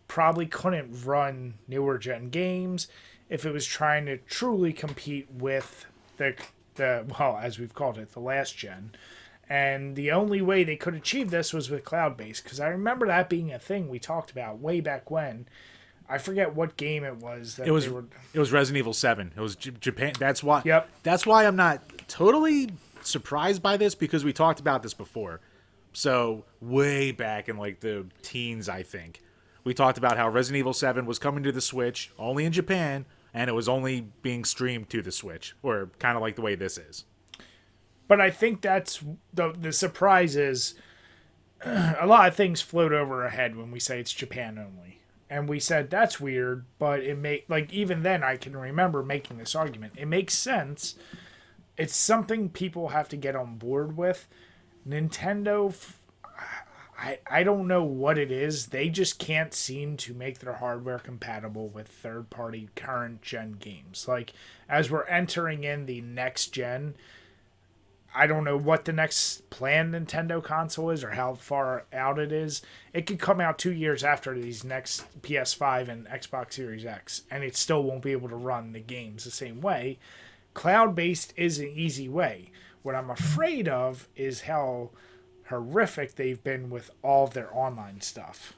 probably couldn't run newer gen games if it was trying to truly compete with the well, as we've called it, the last gen. And the only way they could achieve this was with cloud-based, because I remember that being a thing we talked about way back when. I forget what game it was that It was they were. it was Resident Evil 7. It was Japan. That's why. Yep. That's why I'm not totally surprised by this, because we talked about this before. So way back in like the teens, I think we talked about how Resident Evil 7 was coming to the Switch only in Japan, and it was only being streamed to the Switch, or kind of like the way this is. But I think that's the surprise is a lot of things float over our head when we say it's Japan only. And we said that's weird, but it like even then I can remember making this argument. It makes sense. It's something people have to get on board with. Nintendo, I don't know what it is. They just can't seem to make their hardware compatible with third-party current gen games. Like, as we're entering in the next gen, I don't know what the next planned Nintendo console is or how far out it is. It could come out 2 years after these next PS5 and Xbox Series X, and it still won't be able to run the games the same way. Cloud-based is an easy way. What I'm afraid of is how horrific they've been with all of their online stuff.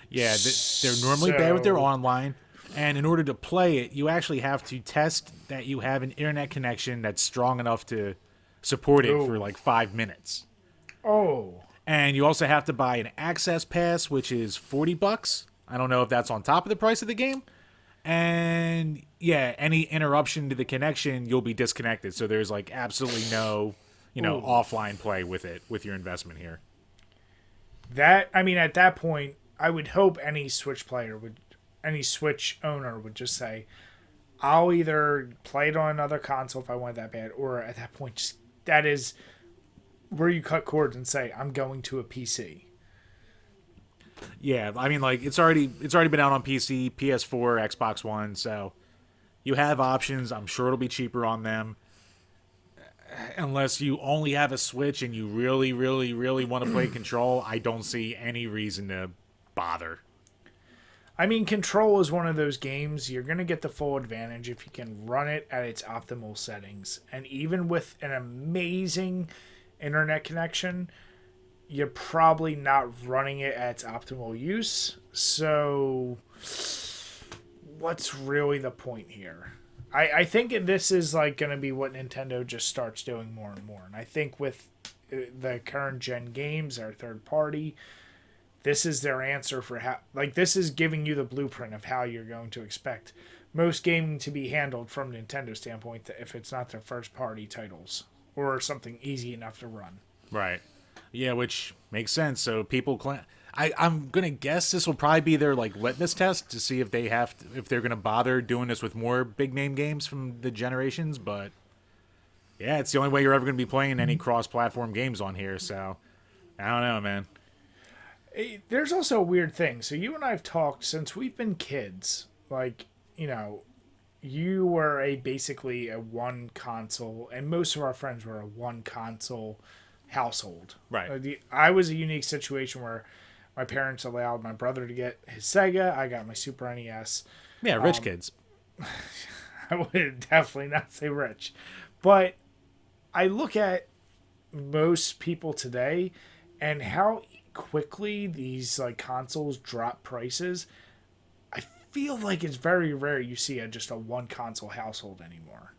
Yeah, they're normally bad with their online, and in order to play it, you actually have to test that you have an internet connection that's strong enough to support it for like 5 minutes. Oh. And you also have to buy an access pass, which is $40. I don't know if that's on top of the price of the game. And yeah, any interruption to the connection, you'll be disconnected. So there's like absolutely no, offline play with it, with your investment here. At that point, I would hope any Switch owner would just say, I'll either play it on another console if I want it that bad, or at that point, just that is where you cut cords and say, I'm going to a PC. Yeah, I mean, like it's already been out on PC, PS4, Xbox One, so you have options. I'm sure it'll be cheaper on them, unless you only have a Switch and you really, really, really want to play Control. I don't see any reason to bother. I mean, Control is one of those games you're going to get the full advantage if you can run it at its optimal settings. And even with an amazing internet connection, you're probably not running it at its optimal use. So, what's really the point here? I think this is like going to be what Nintendo just starts doing more and more. And I think with the current gen games, our third party, this is their answer for how, like, this is giving you the blueprint of how you're going to expect most gaming to be handled from Nintendo's standpoint if it's not their first party titles or something easy enough to run. Right. Yeah, which makes sense. So people I'm going to guess this will probably be their like litmus test to see if they're going to bother doing this with more big name games from the generations, but yeah, it's the only way you're ever going to be playing any cross-platform games on here, so I don't know, man. There's also a weird thing. So you and I have talked since we've been kids. Like, you were basically a one console, and most of our friends were a one console household. Right. I was a unique situation where my parents allowed my brother to get his Sega. I got my Super NES. Yeah, rich kids. I would definitely not say rich. But I look at most people today and how quickly these like consoles drop prices. I feel like it's very rare you see just a one console household anymore.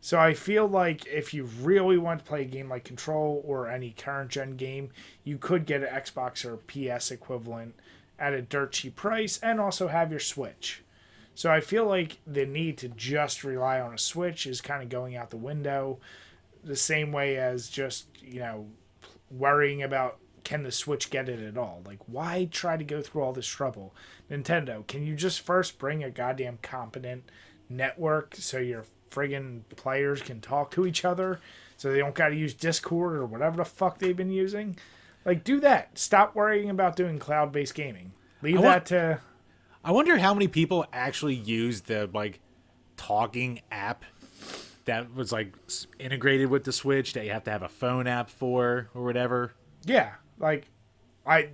So I feel like if you really want to play a game like Control or any current gen game, you could get an Xbox or PS equivalent at a dirt cheap price and also have your Switch. So I feel like the need to just rely on a Switch is kind of going out the window, the same way as just, worrying about can the Switch get it at all? Like, why try to go through all this trouble? Nintendo, can you just first bring a goddamn competent network so your friggin' players can talk to each other so they don't got to use Discord or whatever the fuck they've been using? Like, do that. Stop worrying about doing cloud-based gaming. Leave that to... I wonder how many people actually use the, like, talking app that was, like, integrated with the Switch that you have to have a phone app for or whatever. Yeah. Like, I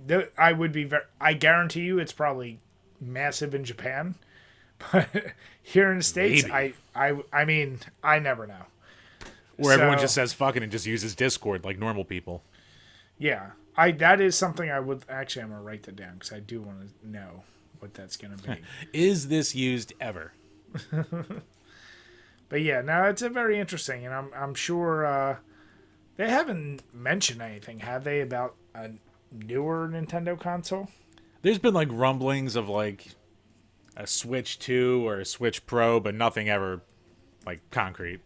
would be I guarantee you it's probably massive in Japan. But here in the States, maybe. I mean, I never know. Or everyone just says fucking and just uses Discord like normal people. Yeah. That is something I would... Actually, I'm going to write that down because I do want to know what that's going to be. Is this used ever? But yeah, no, it's a very interesting, and I'm sure they haven't mentioned anything, have they, about a newer Nintendo console? There's been like rumblings of like a Switch 2 or a Switch Pro, but nothing ever like concrete.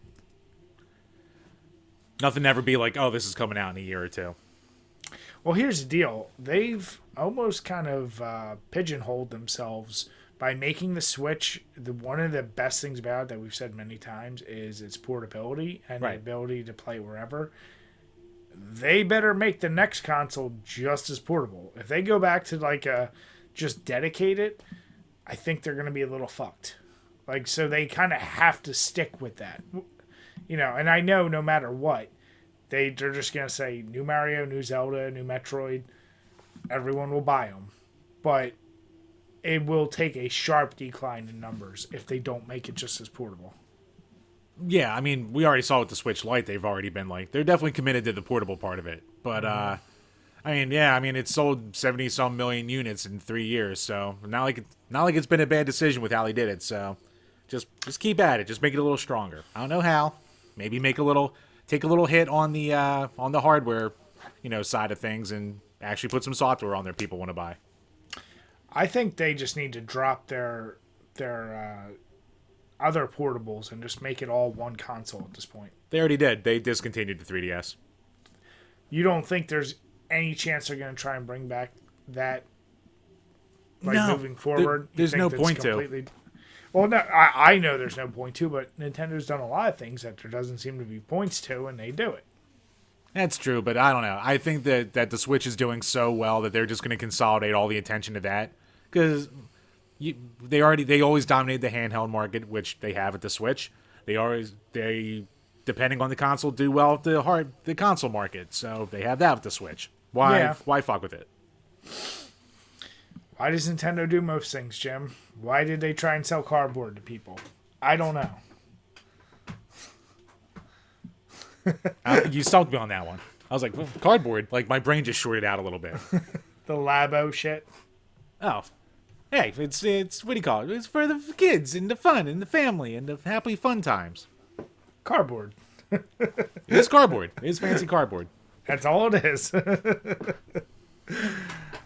Nothing ever be like, oh, this is coming out in a year or two. Well, here's the deal. They've almost kind of pigeonholed themselves by making the Switch. One of the best things about it that we've said many times is its portability and the ability to play wherever. They better make the next console just as portable. If they go back to like just dedicated, I think they're going to be a little fucked. Like, so they kind of have to stick with that. You know, and I know no matter what, they're just going to say new Mario, new Zelda, new Metroid. Everyone will buy them. But it will take a sharp decline in numbers if they don't make it just as portable. Yeah, I mean, we already saw with the Switch Lite, they've already been like, they're definitely committed to the portable part of it. But, I mean, it sold 70-some million units in 3 years, so not like it's been a bad decision with how they did it. So just keep at it. Just make it a little stronger. I don't know how. Maybe take a little hit on the hardware, side of things, and actually put some software on there people want to buy. I think they just need to drop their other portables and just make it all one console at this point. They already did. They discontinued the 3DS. You don't think there's any chance they're going to try and bring back that, moving forward? There's no point to. Well, no, I know there's no point to, but Nintendo's done a lot of things that there doesn't seem to be points to, and they do it. That's true, but I don't know. I think that the Switch is doing so well that they're just going to consolidate all the attention to that, because they always dominated the handheld market, which they have at the Switch. They depending on the console do well at the console market, so they have that with the Switch. Why fuck with it? Why does Nintendo do most things, Jim? Why did they try and sell cardboard to people? I don't know. You stumped me on that one. I was like, well, cardboard? Like, my brain just shorted out a little bit. The Labo shit. Oh. Hey, it's what do you call it? It's for the kids and the fun and the family and the happy fun times. Cardboard. It is cardboard. It is fancy cardboard. That's all it is. All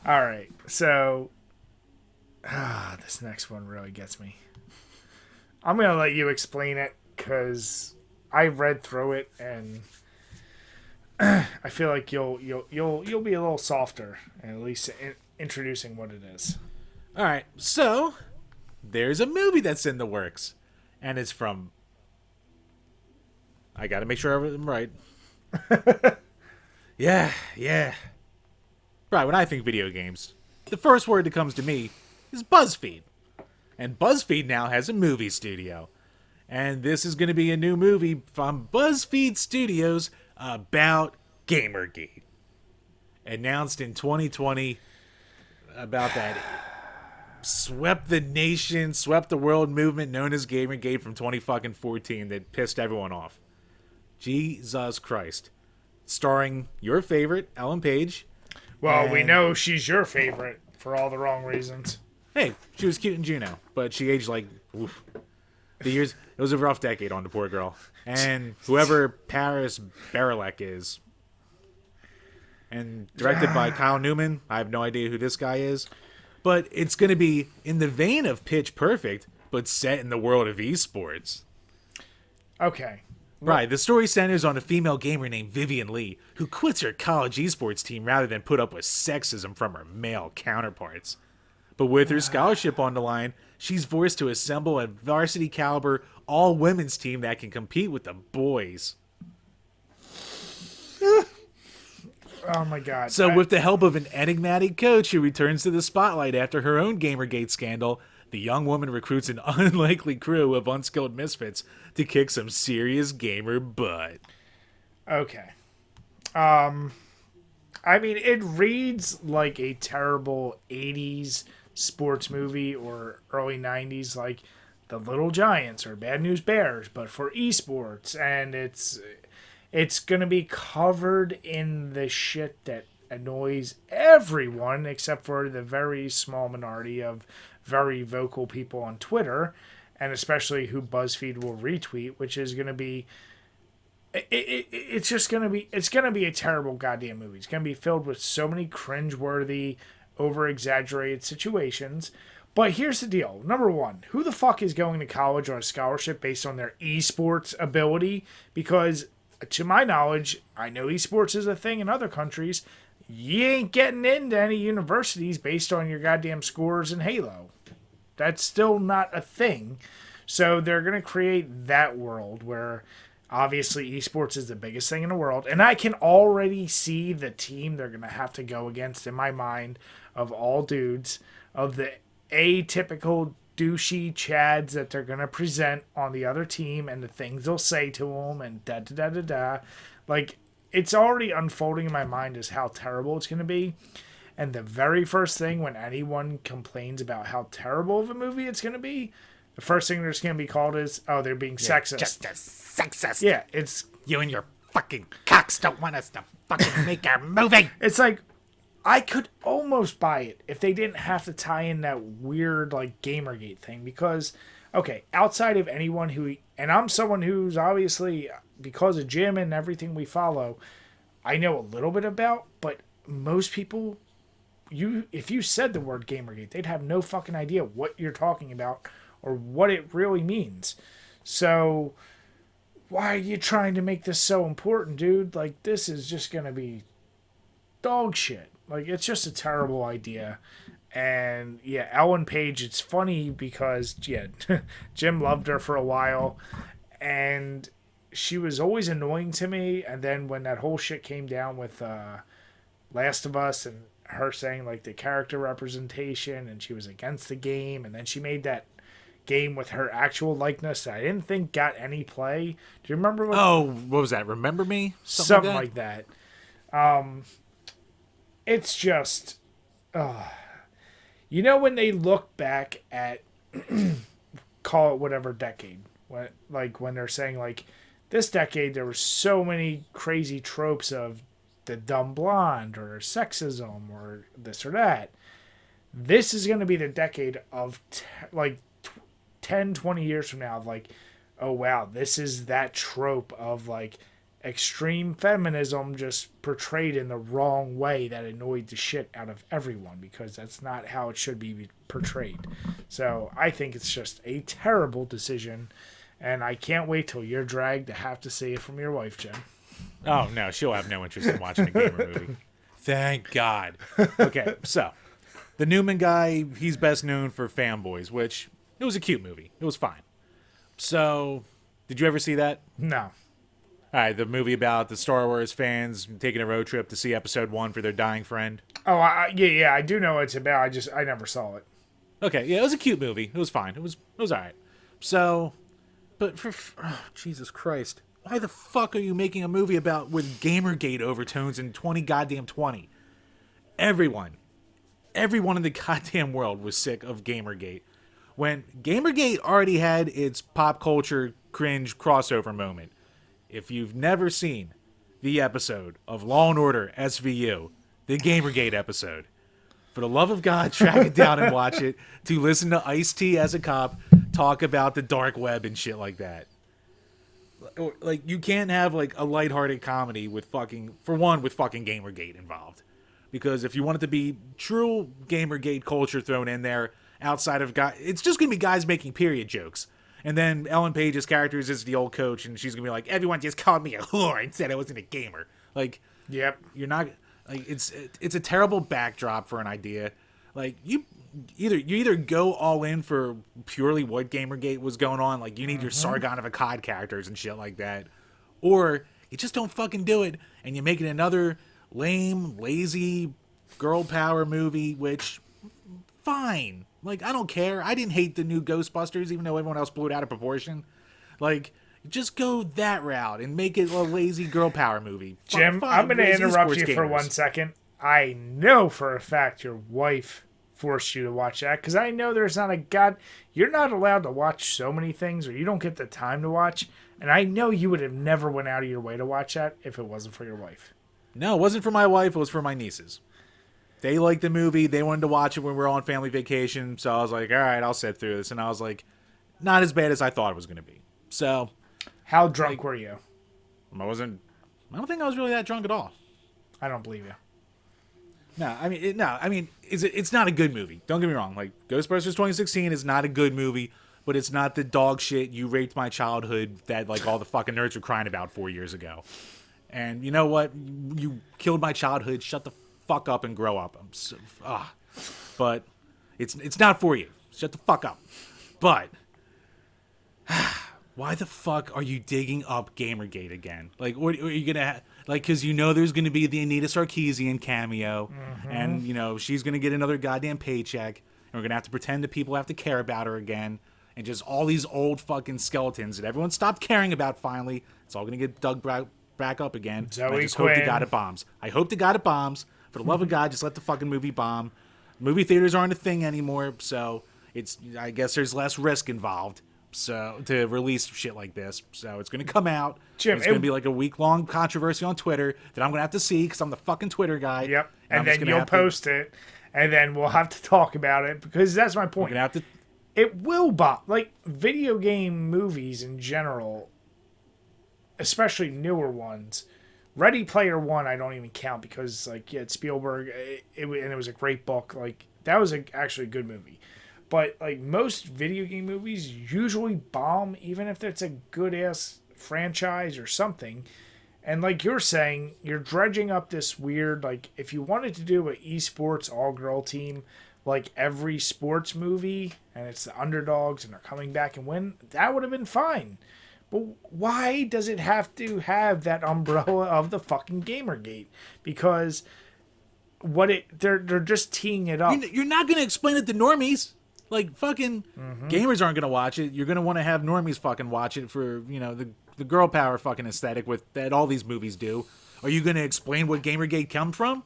right. So, this next one really gets me. I'm going to let you explain it because I read through it and I feel like you'll be a little softer, at least introducing what it is. All right. So, there's a movie that's in the works, and it's from. I got to make sure I'm right. Yeah. Right, when I think video games, the first word that comes to me is BuzzFeed. And BuzzFeed now has a movie studio. And this is going to be a new movie from BuzzFeed Studios about Gamergate. Announced in 2020 about that swept the nation, swept the world movement known as Gamergate from 2014 that pissed everyone off. Jesus Christ. Starring your favorite, Ellen Page. Well, we know she's your favorite for all the wrong reasons. Hey, she was cute in Juno, but she aged like, oof. It was a rough decade on the poor girl. And whoever Paris Barelek is. And directed by Kyle Newman. I have no idea who this guy is. But it's going to be in the vein of Pitch Perfect, but set in the world of esports. Okay. Right, the story centers on a female gamer named Vivian Lee, who quits her college esports team rather than put up with sexism from her male counterparts. But with her scholarship on the line, she's forced to assemble a varsity caliber all-women's team that can compete with the boys. Oh my god. So with the help of an enigmatic coach who returns to the spotlight after her own Gamergate scandal, the young woman recruits an unlikely crew of unskilled misfits to kick some serious gamer butt. Okay. I mean, it reads like a terrible 80s sports movie or early 90s, like The Little Giants or Bad News Bears, but for esports. And it's going to be covered in the shit that annoys everyone except for the very small minority of very vocal people on Twitter, and especially who BuzzFeed will retweet, which is going to be it's just gonna be a terrible goddamn movie. It's gonna be filled with so many cringeworthy, over exaggerated situations. But here's the deal. Number one, who the fuck is going to college on a scholarship based on their esports ability? Because to my knowledge, I know esports is a thing in other countries. You ain't getting into any universities based on your goddamn scores in Halo. That's still not a thing. So they're gonna create that world where obviously, esports is the biggest thing in the world, and I can already see the team they're going to have to go against in my mind of all dudes, of the atypical douchey chads that they're going to present on the other team and the things they'll say to them and da-da-da-da-da. Like, it's already unfolding in my mind as how terrible it's going to be. And the very first thing when anyone complains about how terrible of a movie it's going to be, the first thing there's going to be called is, oh, they're being sexist. Just a sexist. Yeah, it's... You and your fucking cocks don't want us to fucking make our movie. It's like, I could almost buy it if they didn't have to tie in that weird, like, Gamergate thing. Because, okay, outside of anyone who... And I'm someone who's obviously, because of Jim and everything we follow, I know a little bit about, but most people... If you said the word Gamergate, they'd have no fucking idea what you're talking about or what it really means. So, why are you trying to make this so important, dude? Like, this is just going to be dog shit. Like, it's just a terrible idea. And, yeah, Ellen Page, it's funny because, yeah, Jim loved her for a while. And she was always annoying to me. And then when that whole shit came down with Last of Us and her saying, like, the character representation, and she was against the game, and then she made that game with her actual likeness that I didn't think got any play. Do you remember what was that? Remember Me? Something like that. It's just you know, when they look back at call it whatever decade, when they're saying, like, this decade there were so many crazy tropes of the dumb blonde or sexism or this or that. This is going to be the decade of 10, 20 years from now, like, oh wow, this is that trope of, like, extreme feminism just portrayed in the wrong way that annoyed the shit out of everyone, because that's not how it should be portrayed. So I think it's just a terrible decision, and I can't wait till you're dragged to have to see it from your wife, Jim. Oh, no, she'll have no interest in watching a gamer movie. Thank God. Okay, so, the Newman guy, he's best known for Fanboys, which... It was a cute movie. It was fine. So, did you ever see that? No. All right, the movie about the Star Wars fans taking a road trip to see Episode 1 for their dying friend. Oh, yeah, I do know what it's about. I never saw it. Okay, yeah, it was a cute movie. It was fine. It was all right. So, but Jesus Christ, why the fuck are you making a movie about with Gamergate overtones in 2020? Everyone in the goddamn world was sick of Gamergate. When Gamergate already had its pop culture cringe crossover moment. If you've never seen the episode of Law & Order SVU, the Gamergate episode, for the love of God, track it down and watch it to listen to Ice-T as a cop talk about the dark web and shit like that. Like, you can't have, like, a lighthearted comedy with fucking Gamergate involved. Because if you want it to be true Gamergate culture thrown in there, outside of guys, it's just gonna be guys making period jokes, and then Ellen Page's character is just the old coach, and she's gonna be like, everyone just called me a whore and said I wasn't a gamer. Like, yep, you're not. Like, it's a terrible backdrop for an idea. Like, you either go all in for purely what Gamergate was going on, like you need your Sargon of Akkad characters and shit like that, or you just don't fucking do it and you make it another lame, lazy girl power movie, which fine. Like, I don't care. I didn't hate the new Ghostbusters, even though everyone else blew it out of proportion. Like, just go that route and make it a lazy girl power movie. Jim, fine, I'm going to interrupt you for gamers. 1 second. I know for a fact your wife forced you to watch that, because I know there's not a god. You're not allowed to watch so many things, or you don't get the time to watch. And I know you would have never went out of your way to watch that if it wasn't for your wife. No, it wasn't for my wife. It was for my nieces. They liked the movie. They wanted to watch it when we were on family vacation. So I was like, all right, I'll sit through this. And I was like, not as bad as I thought it was going to be. So How drunk were you? I don't think I was really that drunk at all. I don't believe you. No, I mean, it's not a good movie. Don't get me wrong. Like, Ghostbusters 2016 is not a good movie, but it's not the dog shit "you raped my childhood" that like all the fucking nerds were crying about 4 years ago. And you know what? You killed my childhood. Shut the fuck up and grow up. But it's not for you. Shut the fuck up. But why the fuck are you digging up Gamergate again? Like, what are you gonna like? Because you know there's gonna be the Anita Sarkeesian cameo, and you know she's gonna get another goddamn paycheck, and we're gonna have to pretend that people have to care about her again, and just all these old fucking skeletons that everyone stopped caring about. Finally, it's all gonna get dug back up again. Zoe I just Quinn. hope to God it bombs. I hope to God it bombs. For the love of God, just let the fucking movie bomb. Movie theaters aren't a thing anymore, so I guess there's less risk involved. So to release shit like this, so it's going to come out. Jim, it's going to be like a week-long controversy on Twitter that I'm going to have to see because I'm the fucking Twitter guy. Yep. I'm And just then gonna you'll post it, and then we'll have to talk about it because that's my We're point. gonna have to. It will bomb. Like, video game movies in general, especially newer ones. Ready Player One, I don't even count because, like, yeah, it's Spielberg, and it was a great book. Like, that was actually a good movie. But, like, most video game movies usually bomb, even if it's a good-ass franchise or something. And like you're saying, you're dredging up this weird, like, if you wanted to do an esports all-girl team, like every sports movie, and it's the underdogs and they're coming back and win, that would have been fine. But why does it have to have that umbrella of the fucking Gamergate? Because they're just teeing it up. You're not gonna explain it to normies. Like, fucking gamers aren't gonna watch it. You're gonna want to have normies fucking watch it for, you know, the girl power fucking aesthetic that all these movies do. Are you gonna explain what Gamergate come from?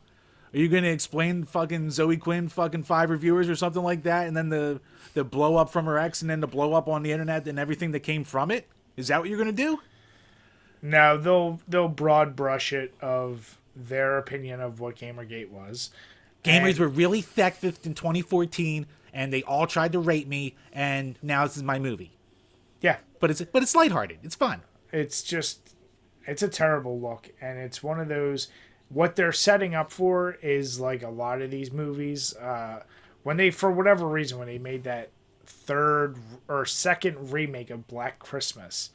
Are you gonna explain fucking Zoe Quinn fucking 5 reviewers or something like that, and then the blow up from her ex, and then the blow up on the internet and everything that came from it? Is that what you're gonna do? No, they'll broad brush it of their opinion of what Gamergate was. Gamers were really sexist in 2014, and they all tried to rape me, and now this is my movie. Yeah, But it's lighthearted. It's fun. it's a terrible look, and it's one of those. What they're setting up for is like a lot of these movies. When they, for whatever reason, when they made that third or second remake of Black Christmas,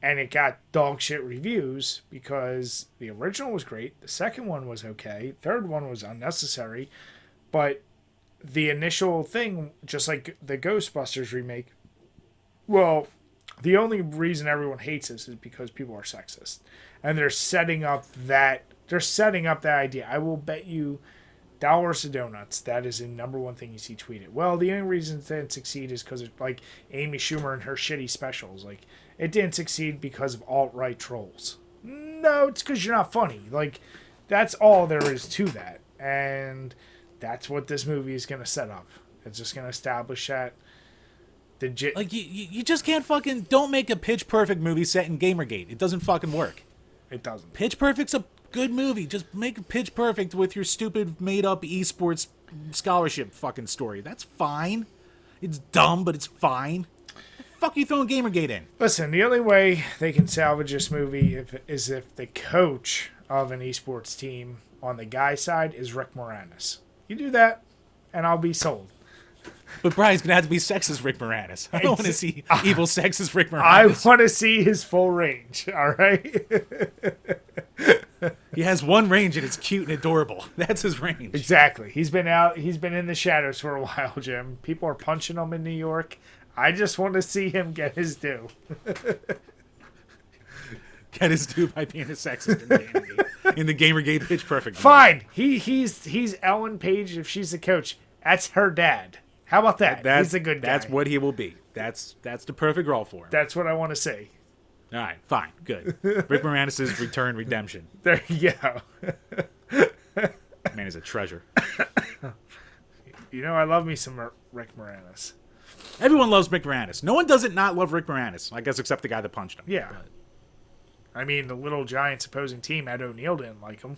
and it got dog shit reviews because the original was great, the second one was okay, third one was unnecessary, but the initial thing, just like the Ghostbusters remake, well, the only reason everyone hates this is because people are sexist, and they're setting up that idea. I will bet you dollars to donuts that is the number one thing you see tweeted. Well, the only reason it didn't succeed is because it's like Amy Schumer and her shitty specials. Like, it didn't succeed because of alt-right trolls. No, it's because you're not funny. Like, that's all there is to that, and that's what this movie is going to set up. It's just going to establish that. Like, you just can't fucking... Don't make a Pitch Perfect movie set in Gamergate. It doesn't fucking work. It doesn't. Pitch Perfect's a good movie. Just make a Pitch Perfect with your stupid made-up esports scholarship fucking story. That's fine. It's dumb, but it's fine. The fuck are you throwing Gamergate in? Listen, the only way they can salvage this movie is if the coach of an esports team on the guy side is Rick Moranis. You do that, and I'll be sold. But Brian's going to have to be sexist Rick Moranis. I don't want to see evil sexist Rick I Moranis. want to see his full range, all right? He has one range, and it's cute and adorable. That's his range. Exactly. He's been in the shadows for a while, Jim. People are punching him in New York. I just want to see him get his due. Get his due by being a sexist in the Gamergate, in the Gamergate Pitch Perfect movie. Fine. He's Ellen Page if she's the coach. That's her dad. How about that? He's a good guy. That's what he will be. That's the perfect role for him. That's what I want to see. All right, fine, good. Rick Moranis' return redemption. There you go. Man is a treasure. You know, I love me some Rick Moranis. Everyone loves Rick Moranis. No one doesn't not love Rick Moranis, I guess, except the guy that punched him. Yeah. I mean, the Little Giants opposing team, Ed O'Neill didn't like him.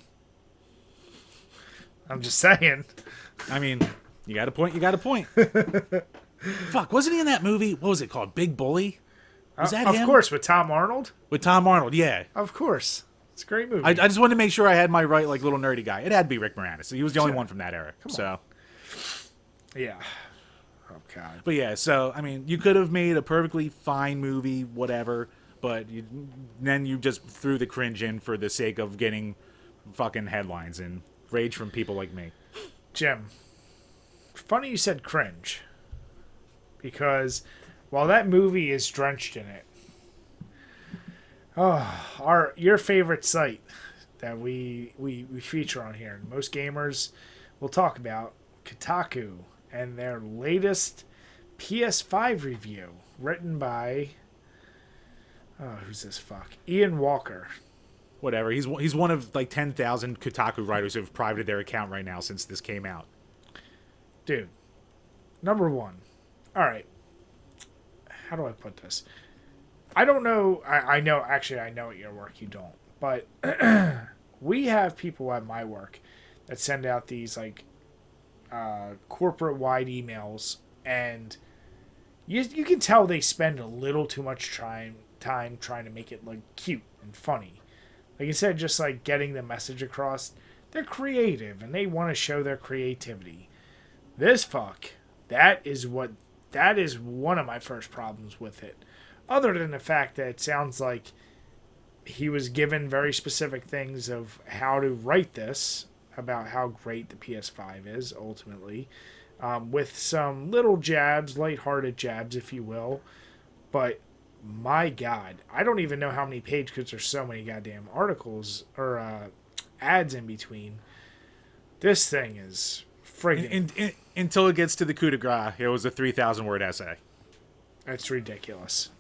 I'm just saying. I mean, you got a point. You got a point. Fuck, wasn't he in that movie? What was it called? Big Bully? Was that of him? course, with Tom Arnold. With Tom Arnold, yeah. Of course, it's a great movie. I just wanted to make sure I had my right, like, little nerdy guy. It had to be Rick Moranis. He was the only one from that era. Yeah. Oh God. But yeah, so I mean, you could have made a perfectly fine movie, whatever, but then you just threw the cringe in for the sake of getting fucking headlines and rage from people like me. Jim, funny you said cringe, because while that movie is drenched in it, your favorite site that we feature on here, and most gamers will talk about, Kotaku, and their latest PS5 review, written by who's this fuck? Ian Walker. Whatever. He's one of like 10,000 Kotaku writers who have privated their account right now since this came out. Dude, number one. All right. How do I put this? I don't know. I know. Actually, I know at your work you don't. But we have people at my work that send out these like corporate-wide emails, and you can tell they spend a little too much time trying to make it like cute and funny. Like instead of just like getting the message across, they're creative and they want to show their creativity. This fuck, that is one of my first problems with it. Other than the fact that it sounds like he was given very specific things of how to write this, about how great the PS5 is, ultimately, with some little jabs, lighthearted jabs, if you will. But, my God, I don't even know how many pages, because there's so many goddamn articles, or ads in between. This thing is friggin'... Until it gets to the coup de grace, it was a 3,000-word essay. That's ridiculous.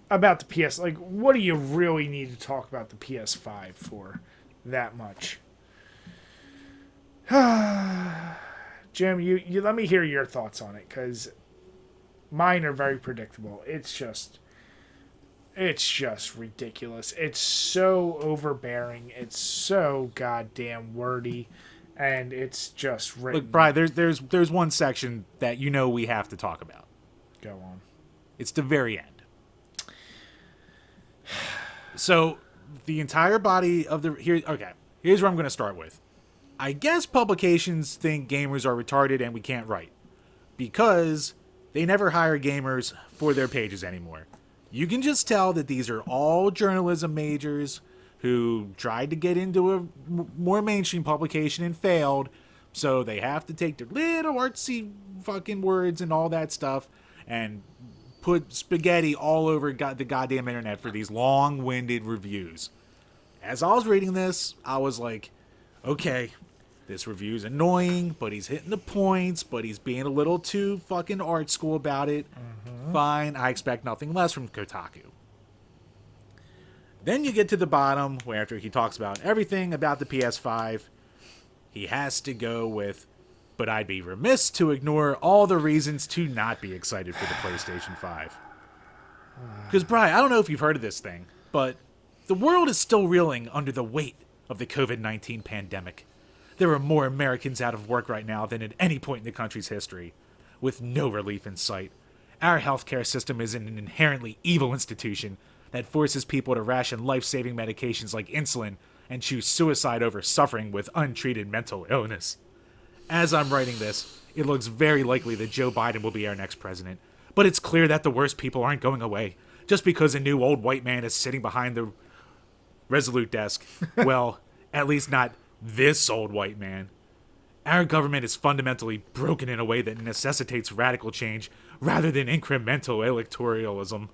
About the PS... Like, what do you really need to talk about the PS5 for that much? Jim, you let me hear your thoughts on it, because mine are very predictable. It's just ridiculous. It's so overbearing. It's so goddamn wordy, and it's just written. Look, Brian, there's one section that we have to talk about. Go on. It's the very end. So the entire body of the here's where I'm going to start with. I guess publications think gamers are retarded and we can't write, because they never hire gamers for their pages anymore. You can just tell that these are all journalism majors who tried to get into a more mainstream publication and failed, so they have to take their little artsy fucking words and all that stuff and put spaghetti all over the goddamn internet for these long-winded reviews. As I was reading this, I was like, okay, this review's annoying, but he's hitting the points, but he's being a little too fucking art school about it. Mm-hmm. Fine, I expect nothing less from Kotaku. Then you get to the bottom, where after he talks about everything about the PS5, he has to go with, but I'd be remiss to ignore all the reasons to not be excited for the PlayStation 5. Because, Brian, I don't know if you've heard of this thing, but the world is still reeling under the weight of the COVID-19 pandemic. There are more Americans out of work right now than at any point in the country's history, with no relief in sight. Our healthcare system is an inherently evil institution that forces people to ration life-saving medications like insulin and choose suicide over suffering with untreated mental illness. As I'm writing this, it looks very likely that Joe Biden will be our next president, but it's clear that the worst people aren't going away just because a new old white man is sitting behind the Resolute desk. Well, at least not this old white man. Our government is fundamentally broken in a way that necessitates radical change rather than incremental electoralism.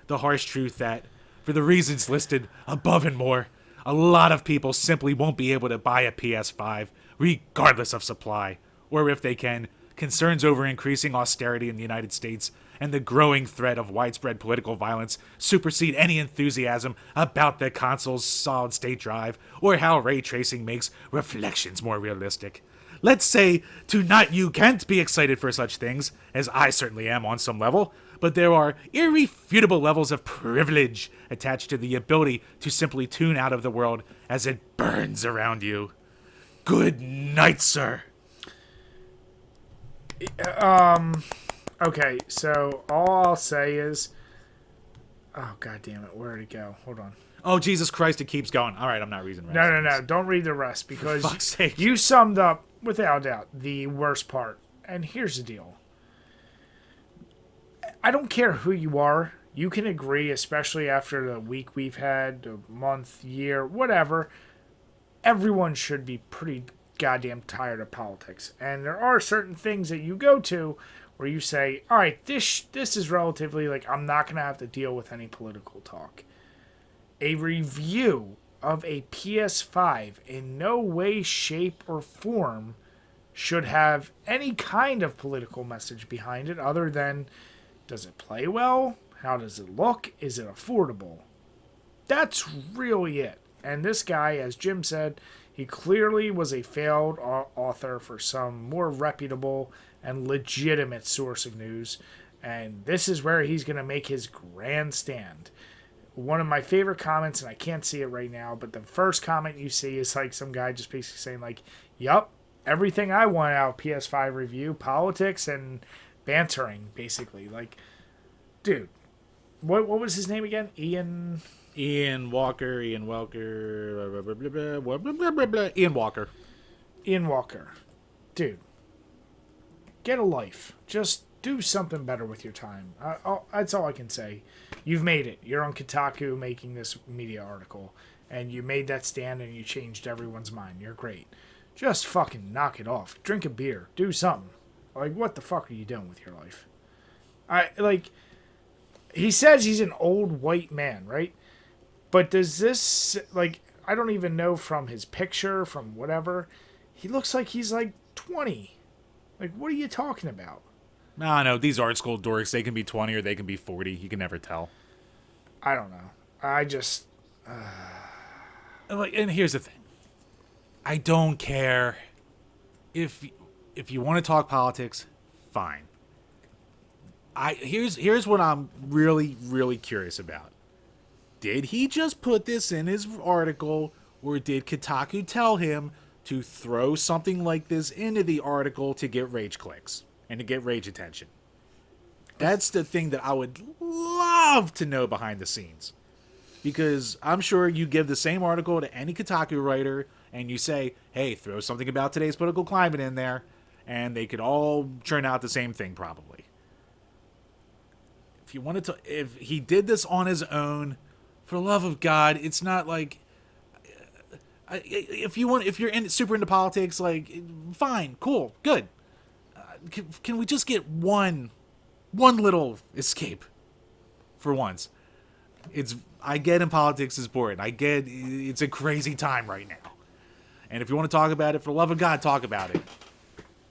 The harsh truth that, for the reasons listed above and more, a lot of people simply won't be able to buy a PS5 regardless of supply, or if they can, concerns over increasing austerity in the United States and the growing threat of widespread political violence supersede any enthusiasm about the console's solid-state drive or how ray tracing makes reflections more realistic. Let's say you can't be excited for such things, as I certainly am on some level, but there are irrefutable levels of privilege attached to the ability to simply tune out of the world as it burns around you. Good night, sir. Okay, so all I'll say is, oh god damn it, where'd it go? Hold on. Oh, Jesus Christ, it keeps going. All right, I'm not reading the rest. No, don't read the rest because fuck's sake. you summed up, without doubt, the worst part. And here's the deal. I don't care who you are. You can agree, especially after the week we've had, the month, year, whatever. Everyone should be pretty goddamn tired of politics. And there are certain things that you go to where you say, all right, this is relatively, like, I'm not going to have to deal with any political talk. A review of a PS5 in no way, shape, or form should have any kind of political message behind it other than, does it play well? How does it look? Is it affordable? That's really it. And this guy, as Jim said, he clearly was a failed author for some more reputable and legitimate source of news. And this is where he's going to make his grand stand. One of my favorite comments, and I can't see it right now, but the first comment you see is like some guy just basically saying like, yup, everything I want out of PS5 review, politics and bantering, basically. Like, dude, what was his name again? Ian Walker. Ian Walker. Dude, get a life. Just do something better with your time. That's all I can say. You've made it. You're on Kotaku making this media article, and you made that stand and you changed everyone's mind. You're great. Just fucking knock it off. Drink a beer. Do something. Like, what the fuck are you doing with your life? He says he's an old white man, right? But does this, like, I don't even know from his picture, from whatever, he looks like he's like 20. Like, what are you talking about? I don't know. These art school dorks, they can be 20 or they can be 40. You can never tell. I don't know. I just... And here's the thing. I don't care if you want to talk politics, fine. Here's what I'm really, really curious about. Did he just put this in his article, or did Kotaku tell him to throw something like this into the article to get rage clicks and to get rage attention? That's the thing that I would love to know behind the scenes. Because I'm sure you give the same article to any Kotaku writer and you say, hey, throw something about today's political climate in there, and they could all churn out the same thing probably. If he did this on his own, for the love of God, it's not like, if you're super into politics, like, fine, cool, good. Can we just get one little escape for once? I get in politics is boring. I get it's a crazy time right now. And if you want to talk about it, for the love of God, talk about it.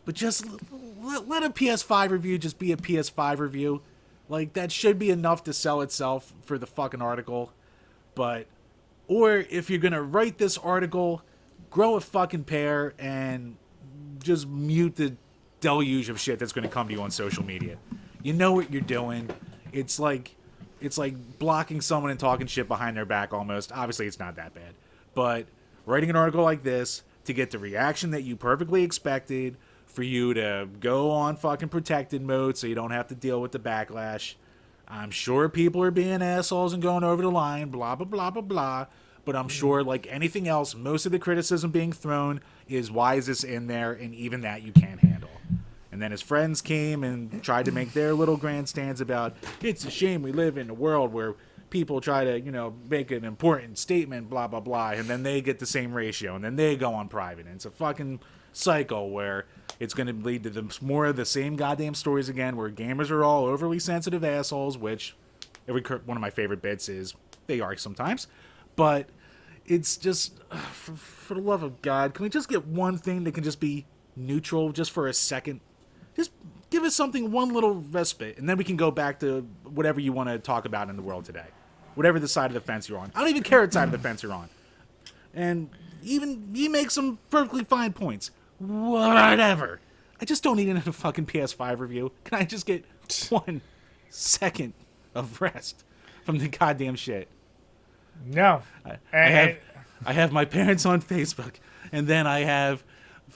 But just let a PS5 review just be a PS5 review. Like, that should be enough to sell itself for the fucking article. Or if you're going to write this article, grow a fucking pair and just mute the deluge of shit that's going to come to you on social media. You know what you're doing. It's like blocking someone and talking shit behind their back almost. Obviously, it's not that bad. But writing an article like this to get the reaction that you perfectly expected, for you to go on fucking protected mode so you don't have to deal with the backlash. I'm sure people are being assholes and going over the line, blah, blah, blah, blah, blah. But I'm sure, like anything else, most of the criticism being thrown is, why is this in there? And even that you can't handle. And then his friends came and tried to make their little grandstands about, it's a shame we live in a world where people try to, make an important statement, blah, blah, blah. And then they get the same ratio. And then they go on private. And it's a fucking cycle where it's going to lead to more of the same goddamn stories again, where gamers are all overly sensitive assholes, which one of my favorite bits is they are sometimes. But it's just, for the love of God, can we just get one thing that can just be neutral just for a second? Just give us something, one little respite, and then we can go back to whatever you want to talk about in the world today. Whatever the side of the fence you're on. I don't even care what side of the fence you're on. And even he makes some perfectly fine points. Whatever. I just don't need another fucking PS5 review. Can I just get 1 second of rest from the goddamn shit? No. I have my parents on Facebook, and then I have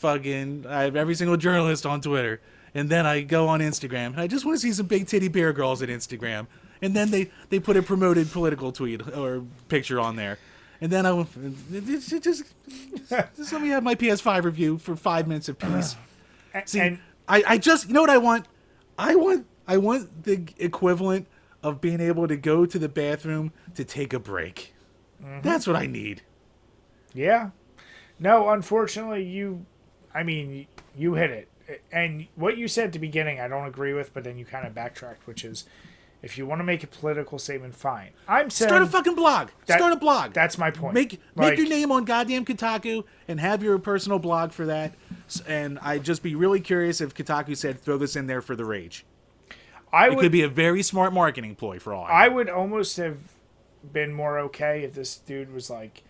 I have every single journalist on Twitter, and then I go on Instagram, and I just want to see some big titty bear girls at Instagram, and then they put a promoted political tweet or picture on there, and then just let me have my PS5 review for 5 minutes of peace. See, I just, you know what I want? I want the equivalent of being able to go to the bathroom to take a break. That's what I need. Yeah. No, unfortunately, you hit it. And what you said at the beginning, I don't agree with, but then you kind of backtracked, which is, if you want to make a political statement, fine. I'm saying... Start a fucking blog. Start a blog. That's my point. Make your name on goddamn Kotaku and have your personal blog for that. And I'd just be really curious if Kotaku said, throw this in there for the rage. It could be a very smart marketing ploy for all I know. I would almost have been more okay if this dude was like...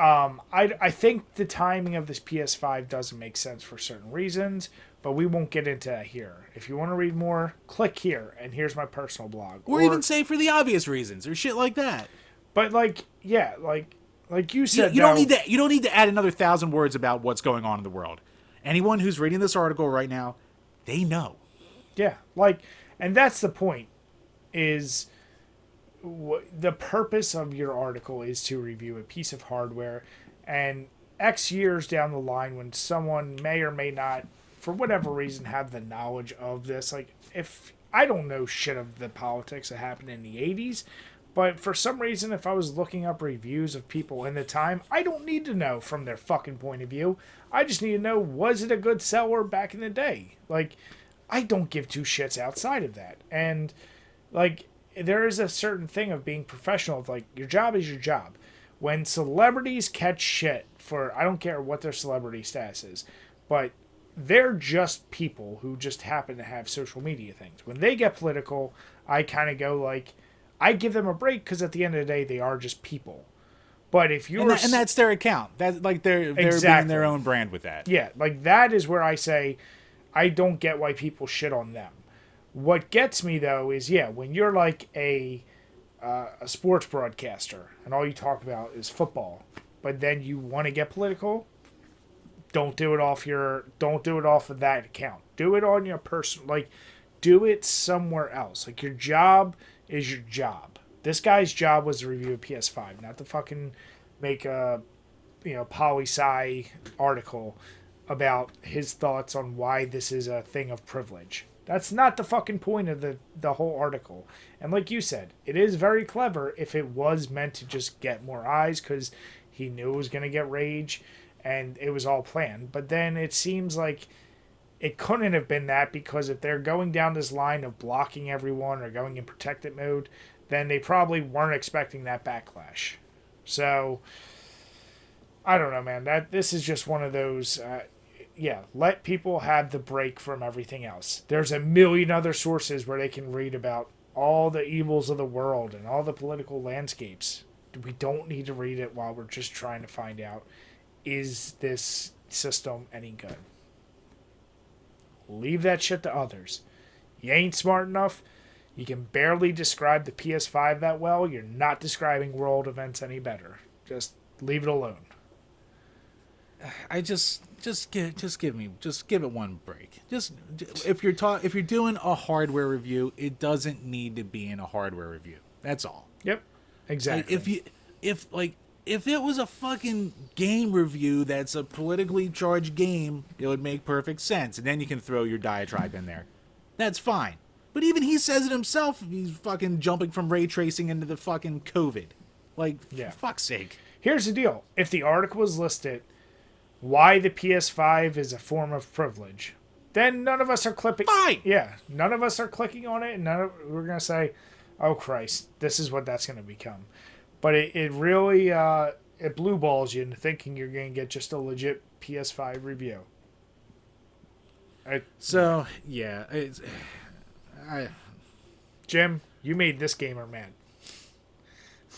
I think the timing of this PS5 doesn't make sense for certain reasons, but we won't get into that here. If you want to read more, click here, and here's my personal blog. Or even say for the obvious reasons, or shit like that. But like you said, you don't need to add another 1,000 words about what's going on in the world. Anyone who's reading this article right now, they know. Yeah, and that's the point. Is the purpose of your article is to review a piece of hardware, and X years down the line, when someone may or may not, for whatever reason, have the knowledge of this. Like, if I don't know shit of the politics that happened in the 80s, but for some reason, if I was looking up reviews of people in the time, I don't need to know from their fucking point of view. I just need to know, was it a good seller back in the day? Like, I don't give two shits outside of that. And, there is a certain thing of being professional. Your job is your job. When celebrities catch shit for, I don't care what their celebrity status is, but they're just people who just happen to have social media things. When they get political, I kind of go I give them a break, because at the end of the day, they are just people. But if you're... And that's their account. That's they're being their own brand with that. Yeah, that is where I say, I don't get why people shit on them. What gets me, though, is, when you're a sports broadcaster and all you talk about is football, but then you want to get political, don't do it off of that account. Do it on your personal, do it somewhere else. Your job is your job. This guy's job was to review a PS5, not to fucking make a, poli-sci article about his thoughts on why this is a thing of privilege. That's not the fucking point of the whole article. And like you said, it is very clever if it was meant to just get more eyes, because he knew it was going to get rage and it was all planned. But then it seems like it couldn't have been that, because if they're going down this line of blocking everyone or going in protected mode, then they probably weren't expecting that backlash. So, I don't know, man. This is just one of those... let people have the break from everything else. There's a million other sources where they can read about all the evils of the world and all the political landscapes. We don't need to read it while we're just trying to find out, is this system any good? Leave that shit to others. You ain't smart enough. You can barely describe the PS5 that well. You're not describing world events any better. Just leave it alone. I just give it one break. If you're doing a hardware review, it doesn't need to be in a hardware review. That's all. Yep. Exactly. If it was a fucking game review that's a politically charged game, it would make perfect sense, and then you can throw your diatribe in there. That's fine. But even he says it himself, he's fucking jumping from ray tracing into the fucking COVID. For fuck's sake. Here's the deal. If the article was listed, why the PS5 is a form of privilege, then none of us are clipping. Fine. Yeah, none of us are clicking on it, and we're gonna say, "Oh Christ, this is what that's gonna become." But it really it blue balls you into thinking you're gonna get just a legit PS5 review. Jim, you made this gamer mad.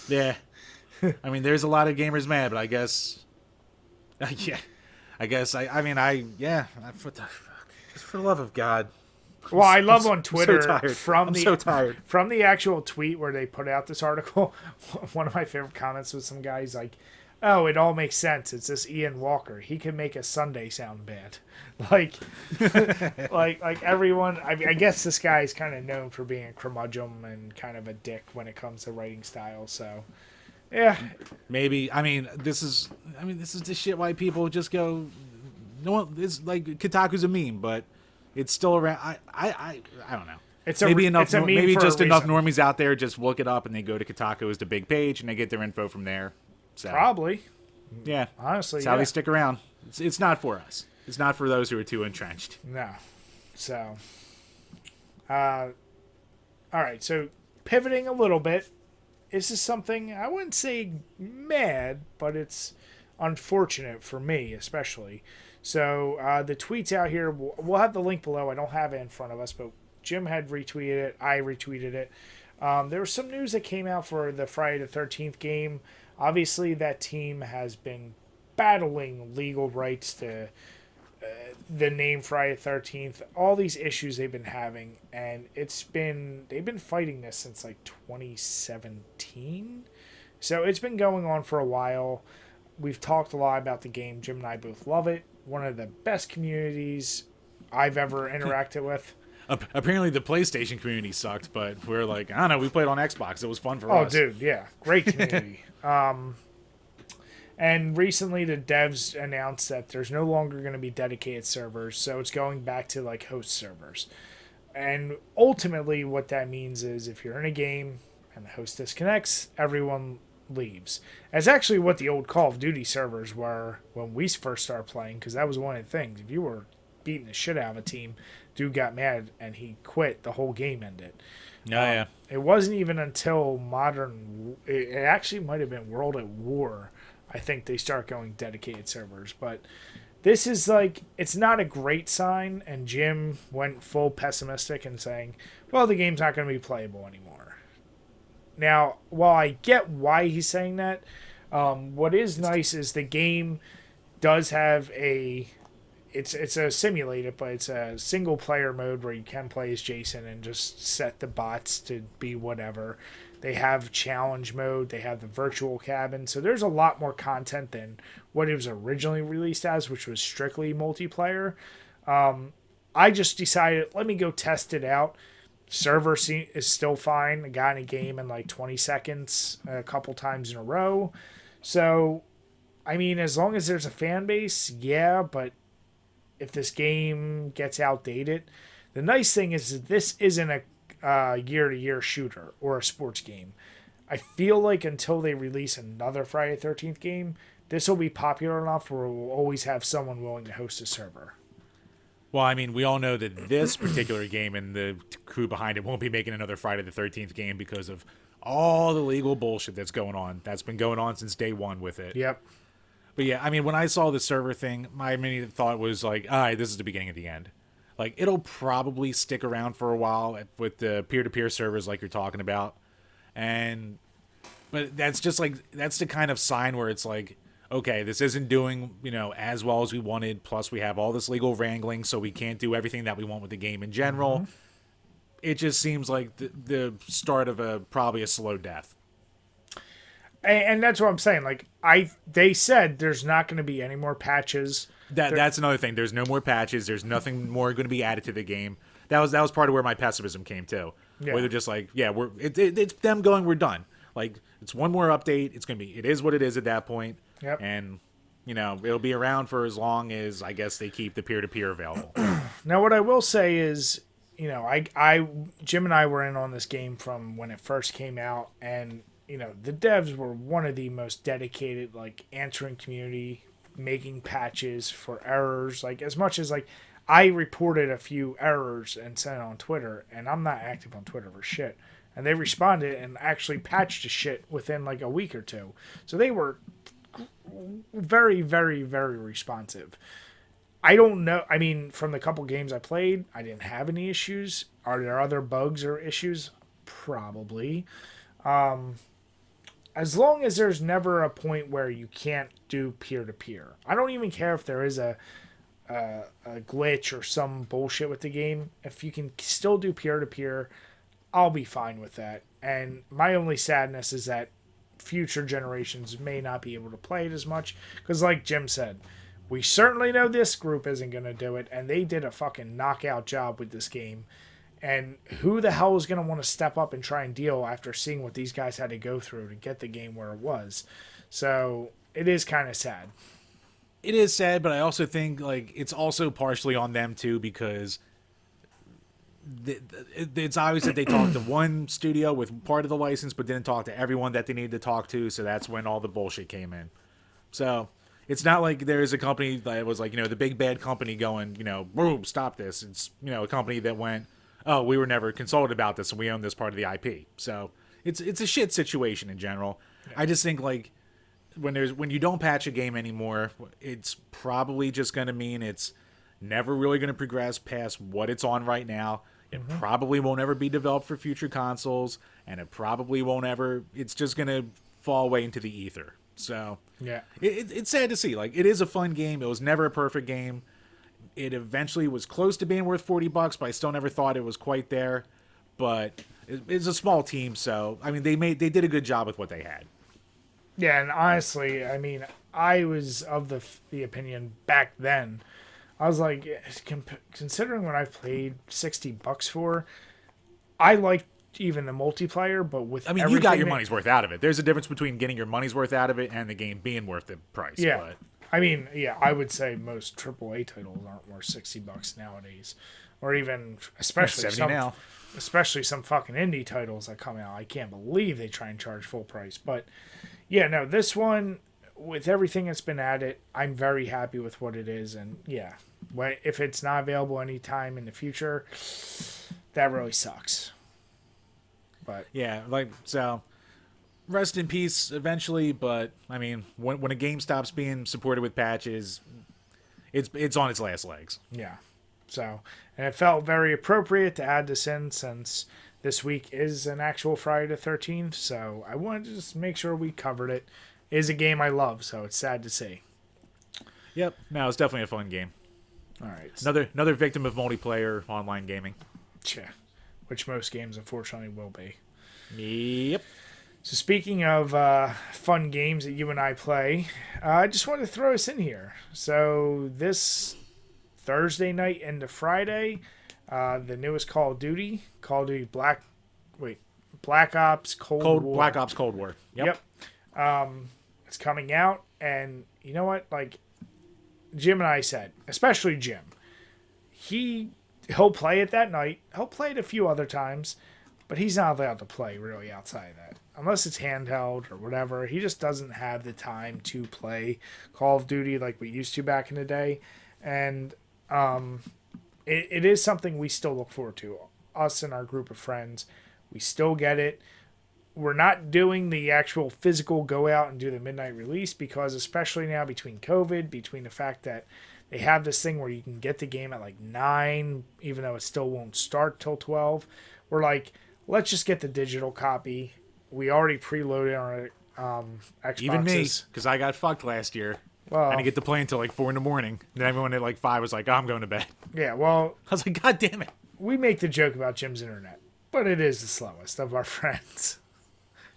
Yeah, I mean, there's a lot of gamers mad, but I guess. For the love of God. Well, I love on Twitter I'm so tired. From the actual tweet where they put out this article, one of my favorite comments was some guy's like, oh, it all makes sense. It's this Ian Walker. He can make a Sunday sound bad. Like, like everyone. I guess this guy is kind of known for being a curmudgeon and kind of a dick when it comes to writing style. So, yeah, Maybe. This is the shit why people just go. No one. It's like Kotaku's a meme, but it's still around. I don't know. it's Maybe enough. It's a meme Maybe for just a enough reason. normies out there just look it up and they go to Kotaku as the big page and they get their info from there. So Probably, yeah, honestly, that's how yeah. they stick around. It's not for us. It's not for those who are too entrenched. No. So, all right. So, pivoting a little bit, this is something I wouldn't say mad, but it's unfortunate for me, especially. So, the tweets out here, we'll have the link below. I don't have it in front of us, but Jim had retweeted it. I retweeted it. There was some news that came out for the Friday the 13th game. Obviously, that team has been battling legal rights to the name Friday the 13th, all these issues they've been having, and they've been fighting this since like 2017. So it's been going on for a while. We've talked a lot about the game. Jim and I both love it. One of the best communities I've ever interacted with. Apparently, the PlayStation community sucked, but we're like, I don't know. We played on Xbox. It was fun for Oh, us. dude, yeah. Great community. And recently the devs announced that there's no longer going to be dedicated servers, so it's going back to like host servers. And ultimately what that means is if you're in a game and the host disconnects, everyone leaves. That's actually what the old Call of Duty servers were when we first started playing, because that was one of the things. If you were beating the shit out of a team, dude got mad and he quit, the whole game ended. Yeah. It wasn't even until it actually might have been World at War, I think they start going dedicated servers. But this is like, it's not a great sign, and Jim went full pessimistic and saying, well, the game's not going to be playable anymore. Now, while I get why he's saying that, what is nice is the game does have it's a simulated, but it's a single player mode where you can play as Jason and just set the bots to be whatever. They have challenge mode. They have the virtual cabin. So there's a lot more content than what it was originally released as, which was strictly multiplayer. I just decided, let me go test it out. Server is still fine. I got in a game in like 20 seconds a couple times in a row. So, I mean, as long as there's a fan base, yeah, but if this game gets outdated, the nice thing is that this isn't a year-to-year shooter or a sports game. I feel like until they release another Friday the 13th game, this will be popular enough where we'll always have someone willing to host a server. Well, I mean, we all know that this particular game and the crew behind it won't be making another Friday the 13th game because of all the legal bullshit that's going on. That's been going on since day one with it. Yep. But yeah, I mean, when I saw the server thing, my immediate thought was like, all right, this is the beginning of the end. Like, it'll probably stick around for a while with the peer-to-peer servers like you're talking about. But that's just like, that's the kind of sign where it's like, okay, this isn't doing, as well as we wanted. Plus, we have all this legal wrangling, so we can't do everything that we want with the game in general. Mm-hmm. It just seems like the start of probably a slow death. And that's what I'm saying. Like, they said there's not going to be any more patches. That's another thing. There's no more patches. There's nothing more going to be added to the game. That was part of where my pessimism came too. Yeah. Where they're just like, yeah, it's them going, we're done. Like, it's one more update. It is what it is at that point. Yep. And it'll be around for as long as I guess they keep the peer-to-peer available. Now, what I will say is, Jim and I were in on this game from when it first came out, and the devs were one of the most dedicated, like, answering community, making patches for errors. Like, as much as, like, I reported a few errors and sent it on Twitter, and I'm not active on Twitter for shit. And they responded and actually patched the shit within, like, a week or two. So they were very, very, very responsive. I don't know. I mean, from the couple games I played, I didn't have any issues. Are there other bugs or issues? Probably. As long as there's never a point where you can't do peer-to-peer. I don't even care if there is a glitch or some bullshit with the game. If you can still do peer-to-peer, I'll be fine with that. And my only sadness is that future generations may not be able to play it as much. Because like Jim said, we certainly know this group isn't going to do it, and they did a fucking knockout job with this game. And who the hell is going to want to step up and try and deal after seeing what these guys had to go through to get the game where it was? So it is kind of sad. It is sad, but I also think like it's also partially on them too, because it's obvious that they talked to one studio with part of the license, but didn't talk to everyone that they needed to talk to. So that's when all the bullshit came in. So it's not like there's a company that was like, the big bad company going, boom, stop this. It's, a company that went, oh, we were never consulted about this and we own this part of the IP. So it's a shit situation in general. Yeah. I just think like when you don't patch a game anymore, it's probably just going to mean it's never really going to progress past what it's on right now. It probably won't ever be developed for future consoles, and it probably won't ever. It's just going to fall away into the ether. So yeah, it's sad to see. Like, it is a fun game. It was never a perfect game. It eventually was close to being worth $40, but I still never thought it was quite there. But it's a small team, so I mean, they did a good job with what they had. Yeah, and honestly, I mean, I was of the opinion back then. I was like, considering what I've played $60 for, I liked even the multiplayer, but with you got your money's worth out of it. There's a difference between getting your money's worth out of it and the game being worth the price. Yeah, but. I mean, yeah, I would say most AAA titles aren't worth $60 nowadays, or even especially 70 now. Especially some fucking indie titles that come out. I can't believe they try and charge full price. But yeah, no, this one, with everything that's been added, I'm very happy with what it is. And yeah, if it's not available anytime in the future, that really sucks. But yeah, so rest in peace eventually. But I mean, when a game stops being supported with patches, it's on its last legs. Yeah. So, and it felt very appropriate to add this in since this week is an actual Friday the 13th. So I wanted to just make sure we covered it. It is a game I love, so it's sad to see. Yep. No, it's definitely a fun game. All right. Another victim of multiplayer online gaming. Yeah. Which most games, unfortunately, will be. Yep. So speaking of fun games that you and I play, I just wanted to throw us in here. So this Thursday night into Friday, the newest Call of Duty Black Ops Cold War. Black Ops Cold War. Yep. It's coming out, and you know what? Like Jim and I said, especially Jim, he'll play it that night. He'll play it a few other times, but he's not allowed to play really outside of that. Unless it's handheld or whatever. He just doesn't have the time to play Call of Duty like we used to back in the day. And it is something we still look forward to. Us and our group of friends, we still get it. We're not doing the actual physical go out and do the midnight release because especially now between COVID, between the fact that they have this thing where you can get the game at like 9, even though it still won't start till 12. We're like, let's just get the digital copy. We already preloaded our Xboxes. Even me, because I got fucked last year. Well, I didn't get to play until like 4 a.m. Then everyone at like 5 was like, oh, I'm going to bed. Yeah, well, I was like, God damn it. We make the joke about Jim's internet, but it is the slowest of our friends.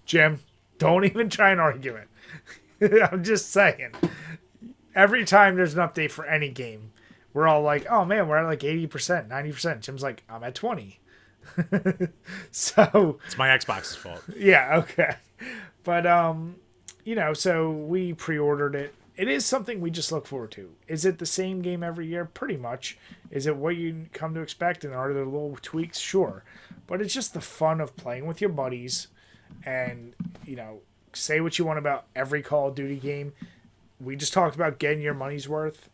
Jim, don't even try and argue it. I'm just saying. Every time there's an update for any game, we're all like, oh man, we're at like 80%, 90%. Jim's like, I'm at 20. So it's my Xbox's fault. Yeah, okay. But so we pre-ordered it. It is something we just look forward to. Is it the same game every year? Pretty much. Is it what you come to expect? And are there little tweaks? Sure. But it's just the fun of playing with your buddies and, say what you want about every Call of Duty game. We just talked about getting your money's worth.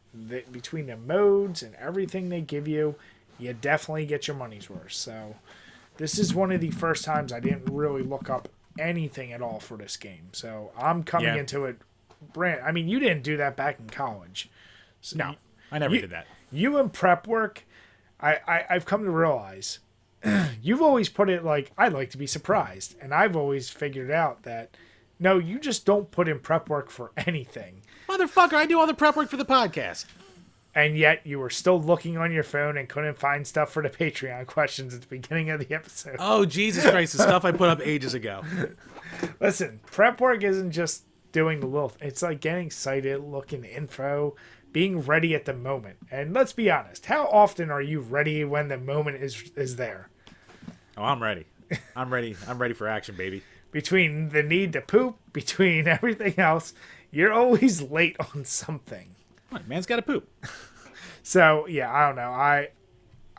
Between the modes and everything they give you, you definitely get your money's worth. So this is one of the first times I didn't really look up anything at all for this game. So I'm coming into it I mean, you didn't do that back in college. So no, I never did that. You in prep work, I've come to realize you've always put it like, I'd like to be surprised. And I've always figured out that, no, you just don't put in prep work for anything. Motherfucker, I do all the prep work for the podcast. and yet you were still looking on your phone and couldn't find stuff for the Patreon questions at the beginning of the episode. Oh, Jesus Christ, the stuff I put up ages ago. Listen, prep work isn't just doing the little. It's like getting excited, looking info, being ready at the moment. And let's be honest, how often are you ready when the moment is there? Oh, I'm ready. I'm ready. I'm ready for action, baby. Between the need to poop, between everything else, you're always late on something. What, man's got to poop. So yeah, I don't know.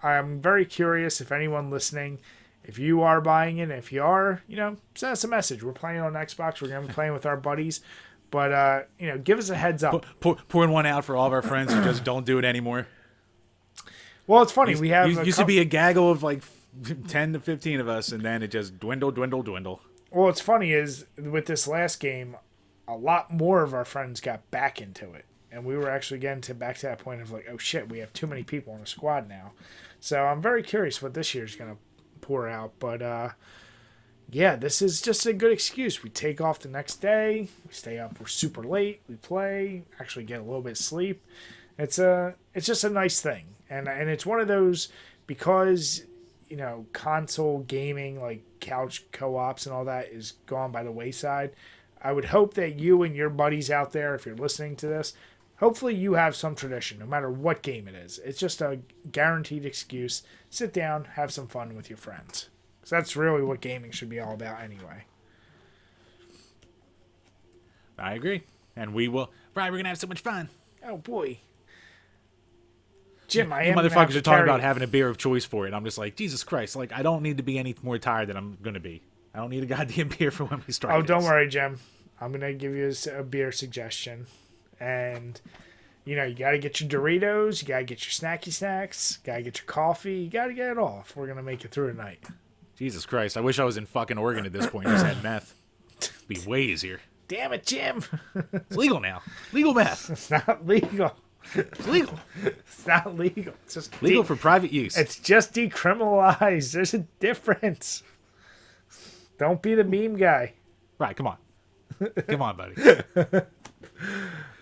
I'm very curious if anyone listening, if you are buying it, if you are, send us a message. We're playing on Xbox. We're gonna be playing with our buddies, but give us a heads up. Pouring one out for all of our friends who just don't do it anymore. Well, it's funny. We have used to be a gaggle of like 10 to 15 of us, and then it just dwindle. Well, what's funny is with this last game, a lot more of our friends got back into it. And we were actually getting back to that point of like, oh shit, we have too many people in a squad now. So I'm very curious what this year's going to pour out. But yeah, this is just a good excuse. We take off the next day. We stay up. We're super late. We play. Actually get a little bit of sleep. It's just a nice thing. And it's one of those, because, console gaming, like couch co-ops and all that is gone by the wayside. I would hope that you and your buddies out there, if you're listening to this, hopefully you have some tradition, no matter what game it is. It's just a guaranteed excuse. Sit down, have some fun with your friends. So that's really what gaming should be all about anyway. I agree. And we will. Right, we're going to have so much fun. Oh, boy. Jim, You motherfuckers are talking about having a beer of choice for it. I'm just like, Jesus Christ. Like, I don't need to be any more tired than I'm going to be. I don't need a goddamn beer for when we start. Oh, don't worry, Jim. I'm going to give you a beer suggestion. And, you got to get your Doritos. You got to get your snacky snacks. Got to get your coffee. You got to get it all if we're going to make it through tonight. Jesus Christ. I wish I was in fucking Oregon at this point and just had meth. It'd be way easier. Damn it, Jim. It's legal now. Legal meth. It's not legal. It's legal. It's not legal. It's just legal for private use. It's just decriminalized. There's a difference. Don't be the meme guy. Right, come on. Come on, buddy.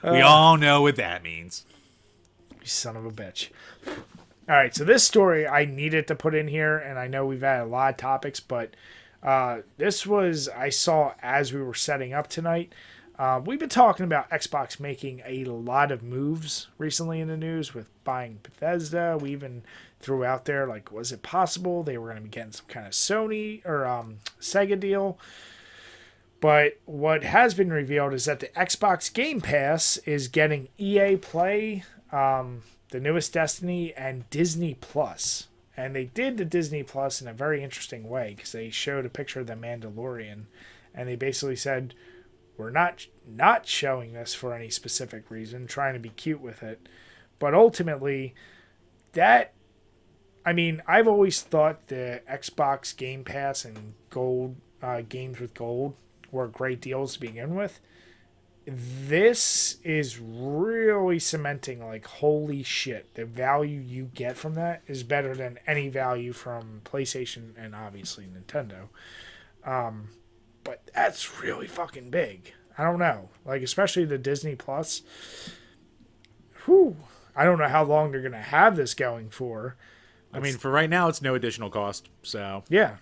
We all know what that means. You son of a bitch. All right, so this story I needed to put in here, and I know we've had a lot of topics, but this was, I saw as we were setting up tonight. We've been talking about Xbox making a lot of moves recently in the news with buying Bethesda. We even threw out there, like, was it possible they were going to be getting some kind of Sony or Sega deal? But what has been revealed is that the Xbox Game Pass is getting EA Play, the newest Destiny, and Disney Plus. And they did the Disney Plus in a very interesting way, because they showed a picture of the Mandalorian, and they basically said, we're not showing this for any specific reason, trying to be cute with it. But ultimately, I've always thought the Xbox Game Pass and gold games with gold were great deals to begin with. This is really cementing, like, holy shit, the value you get from that is better than any value from PlayStation and obviously Nintendo. But that's really fucking big. I don't know. Like, especially the Disney Plus. Whew. I don't know how long they're going to have this going for. I mean, for right now, it's no additional cost. So, yeah.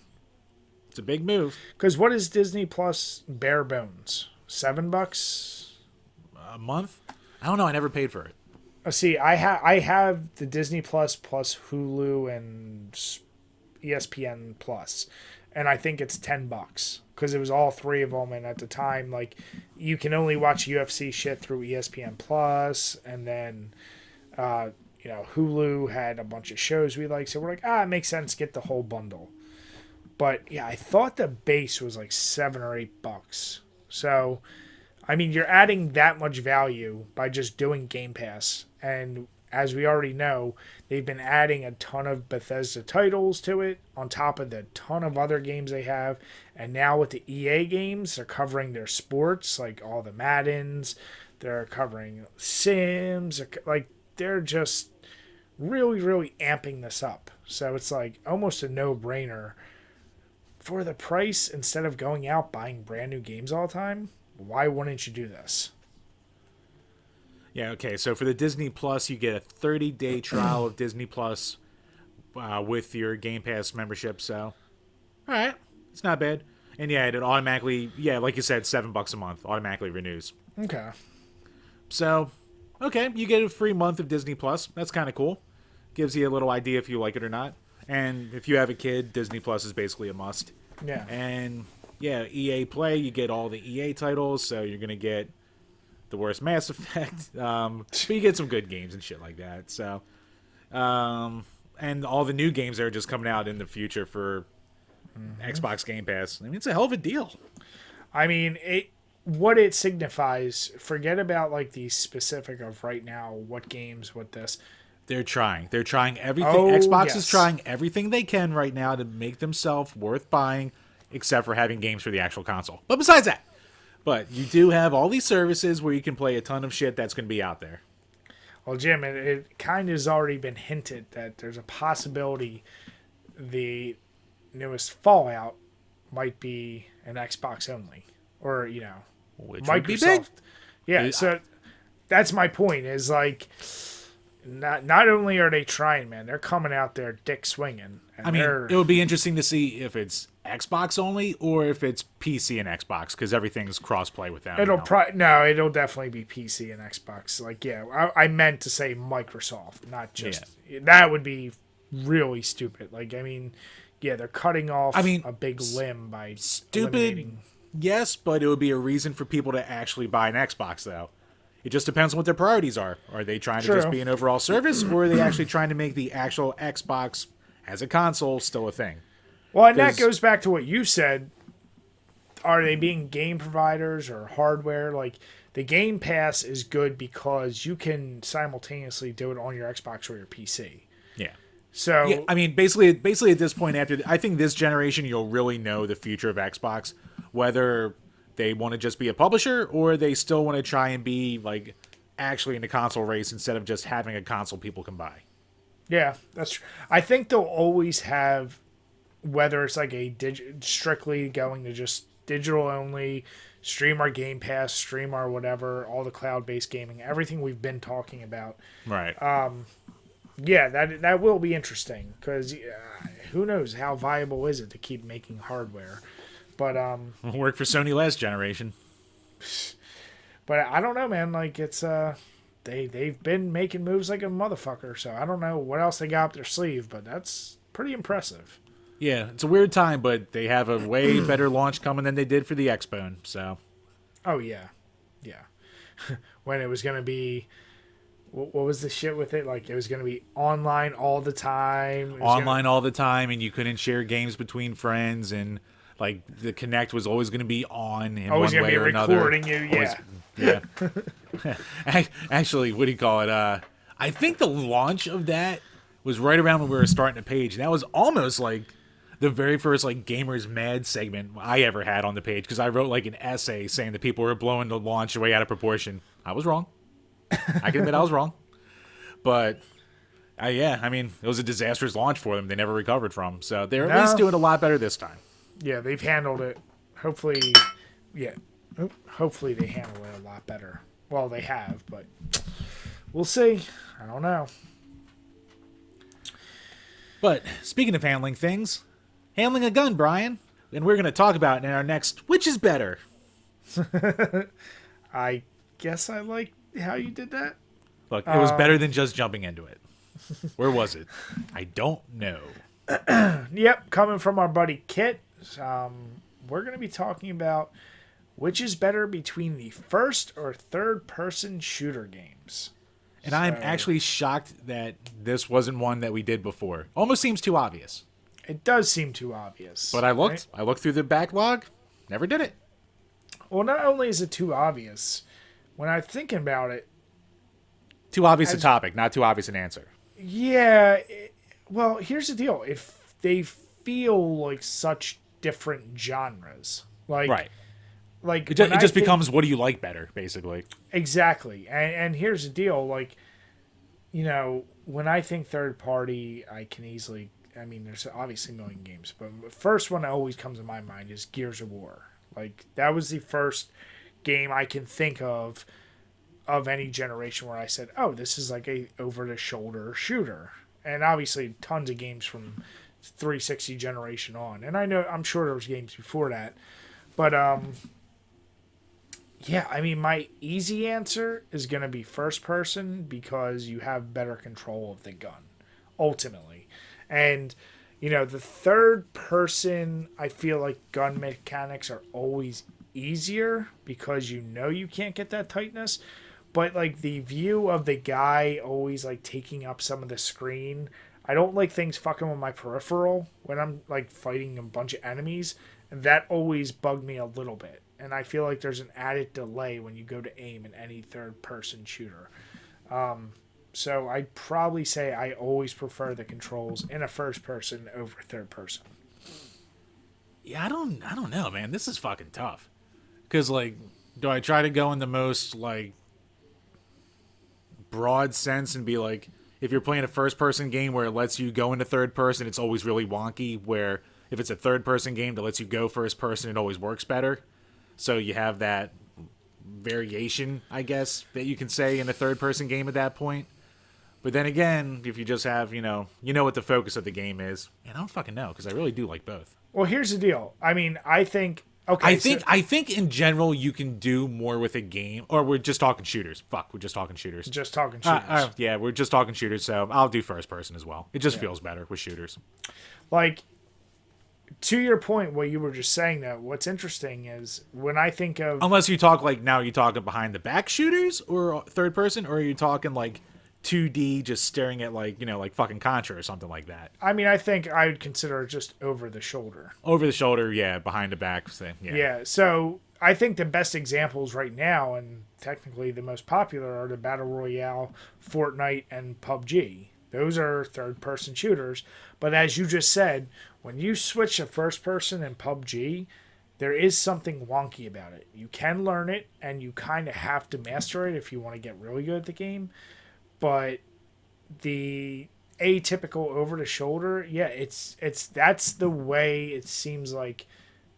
It's a big move. Because what is Disney Plus bare bones? $7 a month? I don't know. I never paid for it. See, I have the Disney Plus Hulu and ESPN Plus, and I think it's $10 because it was all three of them. And at the time, like, you can only watch UFC shit through ESPN Plus, and then Hulu had a bunch of shows we like, so we're like, it makes sense, get the whole bundle. But yeah, I thought the base was like $7 or $8. So, I mean, you're adding that much value by just doing Game Pass. And as we already know, they've been adding a ton of Bethesda titles to it, on top of the ton of other games they have. And now with the EA games, they're covering their sports, like all the Maddens. They're covering Sims. Like, they're just really, really amping this up. So it's like almost a no-brainer. For the price, instead of going out buying brand new games all the time, why wouldn't you do this? Yeah, okay. So for the Disney Plus, you get a 30-day trial of Disney Plus with your Game Pass membership. So, all right, it's not bad. And yeah, it automatically, yeah, like you said, $7 a month automatically renews. Okay. So, okay, you get a free month of Disney Plus. That's kind of cool. Gives you a little idea if you like it or not. And if you have a kid, Disney Plus is basically a must. Yeah. And yeah, EA Play, you get all the EA titles, so you're gonna get the worst Mass Effect, but you get some good games and shit like that. So, and all the new games that are just coming out in the future for Xbox Game Pass. I mean, it's a hell of a deal. I mean, what it signifies, forget about like the specific of right now, what games, what this. They're trying. They're trying everything. Oh, Xbox yes. is trying everything they can right now to make themselves worth buying, except for having games for the actual console. But besides that, but you do have all these services where you can play a ton of shit that's going to be out there. Well, Jim, it kind of has already been hinted that there's a possibility the newest Fallout might be an Xbox only, or Which Microsoft. would be big. Yeah, so that's my point. Is like, not only are they trying, man, they're coming out there dick swinging. I mean, it would be interesting to see if it's Xbox only or if it's PC and Xbox, because everything's cross-play with them. It'll definitely be PC and Xbox. Like, yeah, I meant to say Microsoft, not just that would be really stupid. Like, I mean, yeah, they're cutting off a big limb by eliminating. Yes, but it would be a reason for people to actually buy an Xbox, though. It just depends on what their priorities are. Are they trying to just be an overall service, or are they actually trying to make the actual Xbox as a console still a thing? Well, and that goes back to what you said. Are they being game providers or hardware? Like, the Game Pass is good because you can simultaneously do it on your Xbox or your PC. Yeah. So yeah, I mean, basically at this point, I think this generation, you'll really know the future of Xbox, whether they want to just be a publisher or they still want to try and be like actually in the console race instead of just having a console people can buy. Yeah, that's true. I think they'll always have, whether it's like a strictly going to just digital only, stream our Game Pass, stream our whatever, all the cloud-based gaming, everything we've been talking about. Right. Yeah, that will be interesting because who knows how viable is it to keep making hardware. But worked for Sony last generation. But I don't know, man. Like, it's they've been making moves like a motherfucker. So I don't know what else they got up their sleeve, but that's pretty impressive. Yeah, it's a weird time, but they have a way better launch coming than they did for the Xbone. So. Oh yeah. When it was gonna be, what was the shit with it? Like, it was gonna be online all the time. All the time, and you couldn't share games between friends, and like the Kinect was always going to be on in one way or another. Recording you, yeah. Yeah. Actually, what do you call it? I think the launch of that was right around when we were starting a page. And that was almost like the very first like Gamers Mad segment I ever had on the page, because I wrote like an essay saying that people were blowing the launch way out of proportion. I was wrong. I can admit I was wrong. But yeah, I mean, it was a disastrous launch for them. They never recovered from. So they're at least doing a lot better this time. Yeah, they've handled it. Hopefully they handle it a lot better. Well, they have, but we'll see. I don't know. But speaking of handling things, handling a gun, Brian, and we're going to talk about it in our next Which is Better? I guess I like how you did that. Look, it was better than just jumping into it. Where was it? I don't know. Yep, coming from our buddy Kit. We're going to be talking about which is better between the first or third person shooter games. And I'm actually shocked that this wasn't one that we did before. Almost seems too obvious. It does seem too obvious. But I looked right? Through the backlog, never did it. Well, not only is it too obvious, when I'm thinking about it, too obvious a topic, not too obvious an answer. Yeah, well, here's the deal. If they feel like such different genres, like right. Like it just becomes, what do you like better, basically. Exactly. And here's the deal, like, when I think third party, I can easily, I mean, there's obviously a million games, but the first one that always comes to my mind is Gears of War. Like, that was the first game I can think of of any generation where I said, oh, this is like a over-the-shoulder shooter. And obviously tons of games from 360 generation on. And I'm sure there was games before that. But, yeah, I mean, my easy answer is going to be first person because you have better control of the gun, ultimately. And, the third person, I feel like gun mechanics are always easier because you can't get that tightness. But, like, the view of the guy always, like, taking up some of the screen, I don't like things fucking with my peripheral when I'm, like, fighting a bunch of enemies. And that always bugged me a little bit. And I feel like there's an added delay when you go to aim in any third-person shooter. So I'd probably say I always prefer the controls in a first-person over third-person. Yeah, I don't know, man. This is fucking tough. Because, like, do I try to go in the most, like, broad sense and be like, if you're playing a first-person game where it lets you go into third-person, it's always really wonky, where if it's a third-person game that lets you go first-person, it always works better. So you have that variation, I guess, that you can say in a third-person game at that point. But then again, if you just have, you know what the focus of the game is. And I don't fucking know, because I really do like both. Well, here's the deal. I mean, I think... Okay, I think in general you can do more with a game. Or we're just talking shooters. Fuck, we're just talking shooters. Just talking shooters. Yeah, we're just talking shooters, so I'll do first-person as well. It just feels better with shooters. Like... To your point, what you were just saying, though, what's interesting is when I think of... Unless you talk, like, now you're talking behind-the-back shooters or third-person, or are you talking, like, 2D just staring at, like, like fucking Contra or something like that? I mean, I think I would consider it just over-the-shoulder. Over-the-shoulder, yeah, behind-the-back, yeah. Yeah, so I think the best examples right now, and technically the most popular, are the Battle Royale, Fortnite, and PUBG. Those are third-person shooters. But as you just said, when you switch to first-person in PUBG, there is something wonky about it. You can learn it, and you kind of have to master it if you want to get really good at the game. But the atypical over-the-shoulder, yeah, that's the way it seems like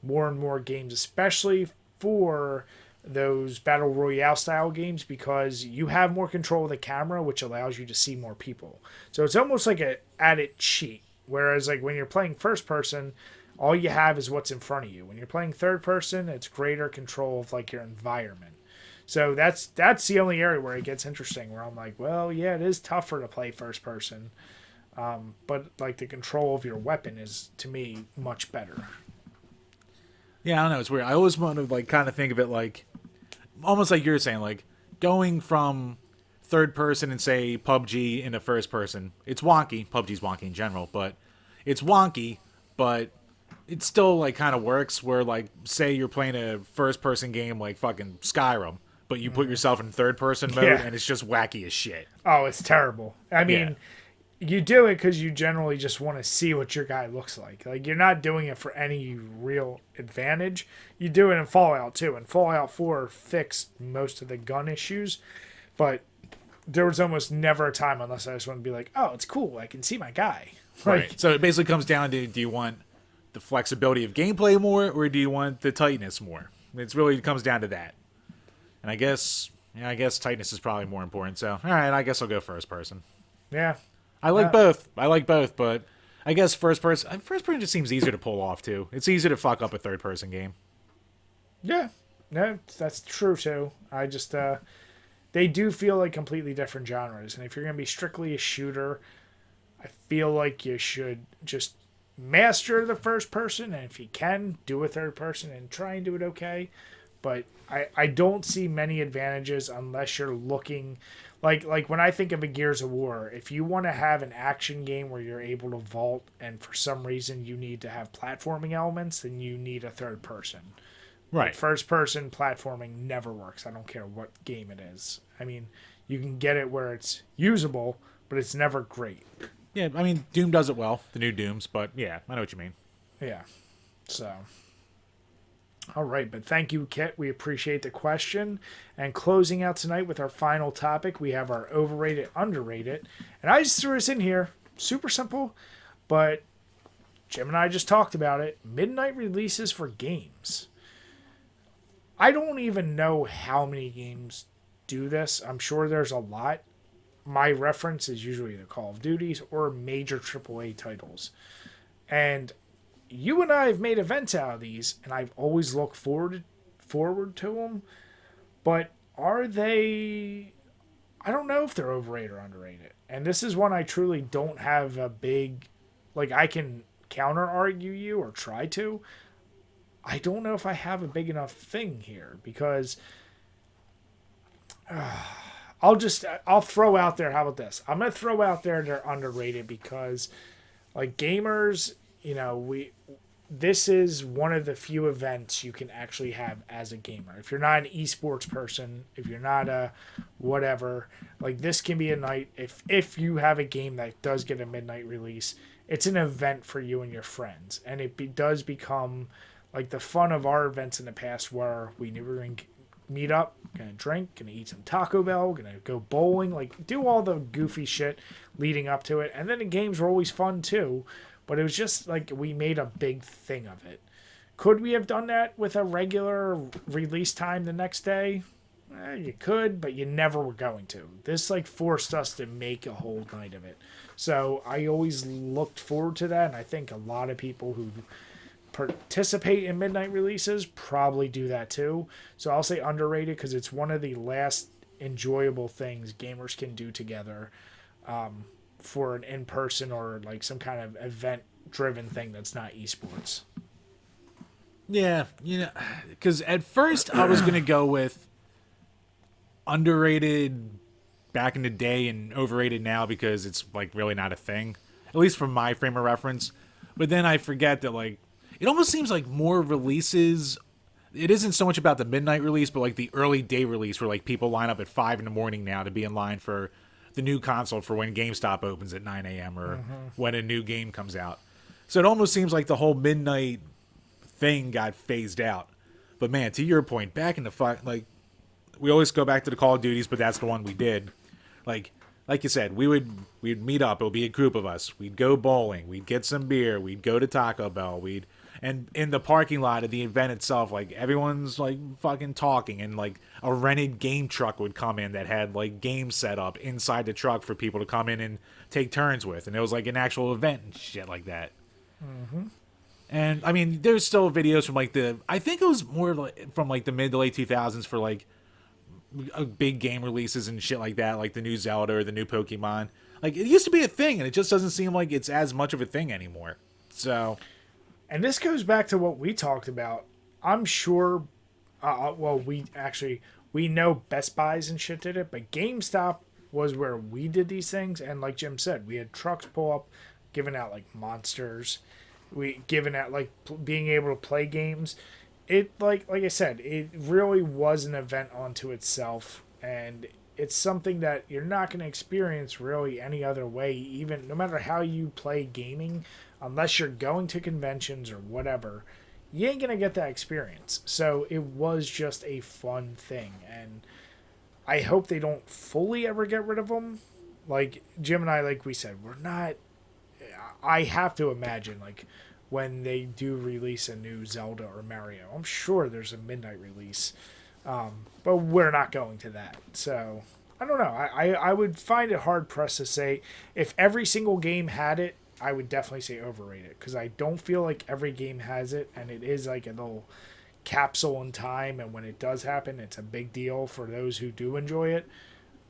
more and more games, especially for those Battle Royale style games, because you have more control of the camera, which allows you to see more people. So it's almost like an added cheat. Whereas, like, when you're playing first person, all you have is what's in front of you. When you're playing third person, it's greater control of, like, your environment. So that's the only area where it gets interesting, where I'm like, well, yeah, it is tougher to play first person. But, like, the control of your weapon is, to me, much better. Yeah, I don't know. It's weird. I always want to, like, kind of think of it like, almost like you're saying, like, going from third person and say PUBG into first person. It's wonky. PUBG's wonky in general, but it's wonky, but it still, like, kind of works where, like, say you're playing a first person game like fucking Skyrim, but you put yourself in third person mode and it's just wacky as shit. Oh, it's terrible. I mean, you do it because you generally just want to see what your guy looks like. Like, you're not doing it for any real advantage. You do it in Fallout too, and Fallout 4 fixed most of the gun issues, but there was almost never a time unless I just want to be like, oh, it's cool, I can see my guy. Like, right. So it basically comes down to, do you want the flexibility of gameplay more, or do you want the tightness more? It really comes down to that. And I guess tightness is probably more important. So, all right, I guess I'll go first person. Yeah. I like both. But I guess first person just seems easier to pull off too. It's easier to fuck up a third person game. Yeah. No, that's true too. I just they do feel like completely different genres, and if you're going to be strictly a shooter, I feel like you should just master the first person, and if you can, do a third person and try and do it okay. But I don't see many advantages unless you're looking like when I think of a Gears of War, if you want to have an action game where you're able to vault and for some reason you need to have platforming elements, then you need a third person. Right. Like, first person platforming never works. I don't care what game it is. I mean, you can get it where it's usable, but it's never great. Yeah, I mean, Doom does it well, the new Dooms, but yeah, I know what you mean. Yeah. So, all right, but thank you, Kit. We appreciate the question. And closing out tonight with our final topic, we have our overrated, underrated. And I just threw this in here. Super simple, but Jim and I just talked about it. Midnight releases for games. I don't even know how many games do this. I'm sure there's a lot. My reference is usually the Call of Duties or major AAA titles. And you and I have made events out of these, and I've always looked forward to them. But are they? I don't know if they're overrated or underrated. And this is one I truly don't have a big, like, I can counter argue you or try to. I don't know if I have a big enough thing here because I'll throw out there. How about this? I'm gonna throw out there they're underrated because, like, gamers, this is one of the few events you can actually have as a gamer. If you're not an esports person, if you're not a whatever, like, this can be a night. If you have a game that does get a midnight release, it's an event for you and your friends, and it does become like the fun of our events in the past where we knew we were going to meet up, gonna drink, gonna eat some Taco Bell, gonna go bowling, like do all the goofy shit leading up to it. And then the games were always fun too, but it was just like we made a big thing of it. Could we have done that with a regular release time the next day? You could, but you never were going to. This like forced us to make a whole night of it. So I always looked forward to that, and I think a lot of people who participate in midnight releases probably do that too. So I'll say underrated because it's one of the last enjoyable things gamers can do together for an in-person or like some kind of event-driven thing that's not esports. Yeah, because at first I was gonna go with underrated back in the day and overrated now because it's like really not a thing, at least from my frame of reference. But then I forget that like it almost seems like more releases. It isn't so much about the midnight release, but like the early day release where like people line up at 5 a.m. now to be in line for the new console for when GameStop opens at 9 a.m. or when a new game comes out. So it almost seems like the whole midnight thing got phased out. But man, to your point, back in the like we always go back to the Call of Duties, but that's the one we did. Like you said, we'd meet up. It would be a group of us. We'd go bowling. We'd get some beer. We'd go to Taco Bell. And in the parking lot of the event itself, like everyone's like fucking talking, and like a rented game truck would come in that had like games set up inside the truck for people to come in and take turns with, and it was like an actual event and shit like that. Mm-hmm. And I mean, there's still videos from like I think it was more like from like the mid to late 2000s for like big game releases and shit like that, like the new Zelda or the new Pokemon. Like it used to be a thing, and it just doesn't seem like it's as much of a thing anymore. So. And this goes back to what we talked about. I'm sure, we know Best Buys and shit did it, but GameStop was where we did these things. And like Jim said, we had trucks pull up, giving out like monsters, giving out like being able to play games. It like I said, it really was an event unto itself, and it's something that you're not going to experience really any other way. Even no matter how you play gaming. Unless you're going to conventions or whatever, you ain't going to get that experience. So it was just a fun thing. And I hope they don't fully ever get rid of them. Like Jim and I, like we said, we're not... I have to imagine, like, when they do release a new Zelda or Mario, I'm sure there's a midnight release. But we're not going to that. So, I don't know. I would find it hard-pressed to say if every single game had it, I would definitely say overrated because I don't feel like every game has it, and it is like a little capsule in time, and when it does happen, it's a big deal for those who do enjoy it.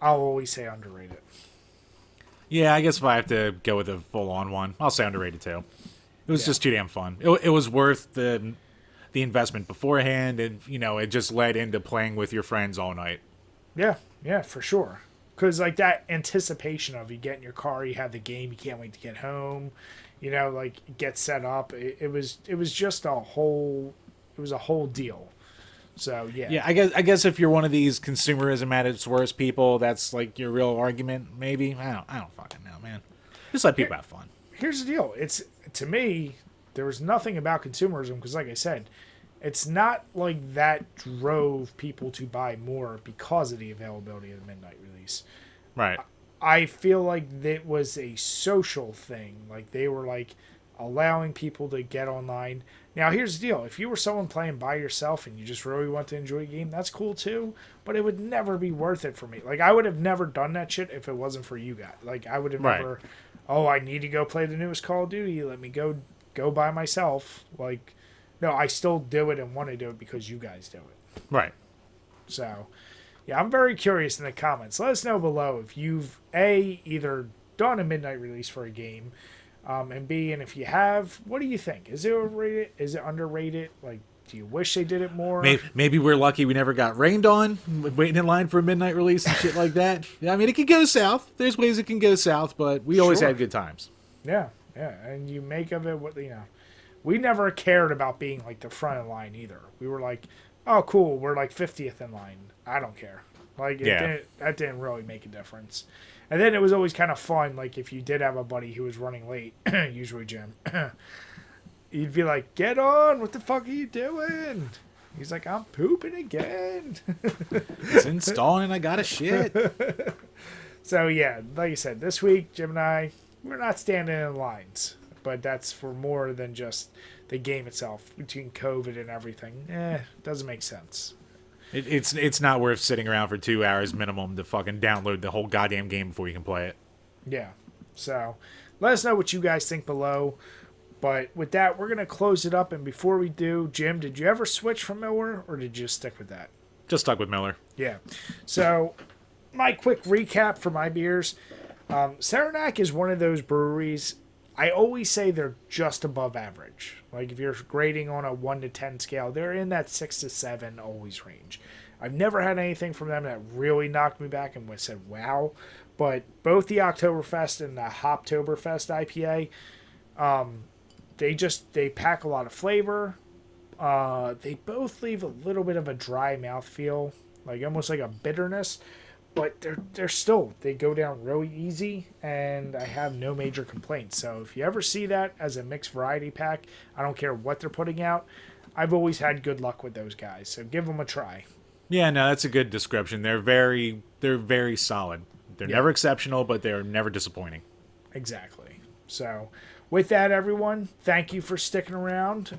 I'll always say underrated. Yeah, I guess if I have to go with a full-on one, I'll say underrated too. It was just too damn fun. It was worth the investment beforehand, and it just led into playing with your friends all night. Yeah, for sure. Because, like, that anticipation of you get in your car, you have the game, you can't wait to get home, like, get set up. It was just a whole deal. So, yeah. Yeah, I guess if you're one of these consumerism at its worst people, that's, like, your real argument, maybe. I don't fucking know, man. Just let people have fun. Here's the deal. To me, there was nothing about consumerism because, like I said, it's not like that drove people to buy more because of the availability of the midnight release. Right. I feel like it was a social thing. Like they were like, allowing people to get online. Now, here's the deal. If you were someone playing by yourself and you just really want to enjoy a game, that's cool too, but it would never be worth it for me. Like, I would have never done that shit if it wasn't for you guys. Like, I would have Right. never, oh, I need to go play the newest Call of Duty. Let me go by myself. Like, no, I still do it and want to do it because you guys do it. Right. So, yeah, I'm very curious in the comments. Let us know below if you've, A, either done a midnight release for a game, and B, and if you have, what do you think? Is it overrated? Is it underrated? Like, do you wish they did it more? Maybe we're lucky we never got rained on, waiting in line for a midnight release and shit like that. Yeah, I mean, it can go south. There's ways it can go south, but we always Sure. had good times. Yeah, and you make of it what, we never cared about being, like, the front of the line either. We were like, oh, cool, we're, like, 50th in line. I don't care. Like, that didn't really make a difference. And then it was always kind of fun, like, if you did have a buddy who was running late, usually Jim, you'd be like, get on, what the fuck are you doing? He's like, I'm pooping again. It's installing and I got a shit. So, yeah, like I said, this week, Jim and I, we're not standing in lines. But that's for more than just the game itself. Between COVID and everything, doesn't make sense. It's not worth sitting around for 2 hours minimum to fucking download the whole goddamn game before you can play it. Yeah. So, let us know what you guys think below. But with that, we're going to close it up. And before we do, Jim, did you ever switch from Miller or did you just stick with that? Just stuck with Miller. Yeah. So, my quick recap for my beers. Saranac is one of those breweries, I always say they're just above average. Like, if you're grading on a 1 to 10 scale, they're in that 6 to 7 always range. I've never had anything from them that really knocked me back and said, wow. But both the Oktoberfest and the Hoptoberfest IPA, they pack a lot of flavor. They both leave a little bit of a dry mouthfeel, like almost like a bitterness. But they go down really easy, and I have no major complaints. So if you ever see that as a mixed variety pack, I don't care what they're putting out. I've always had good luck with those guys, so give them a try. Yeah, no, that's a good description. They're very solid. They're never exceptional, but they're never disappointing. Exactly. So with that, everyone, thank you for sticking around.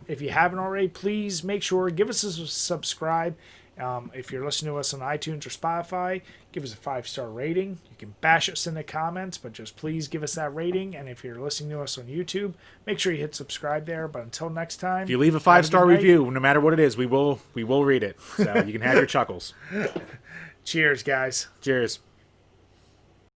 If you haven't already, please make sure, give us a subscribe. If you're listening to us on iTunes or Spotify, give us a 5-star rating. You can bash us in the comments, but just please give us that rating. And if you're listening to us on YouTube, make sure you hit subscribe there. But until next time, If you leave a 5-star review, no matter what it is, we will read it. So you can have your chuckles. Cheers, guys. Cheers.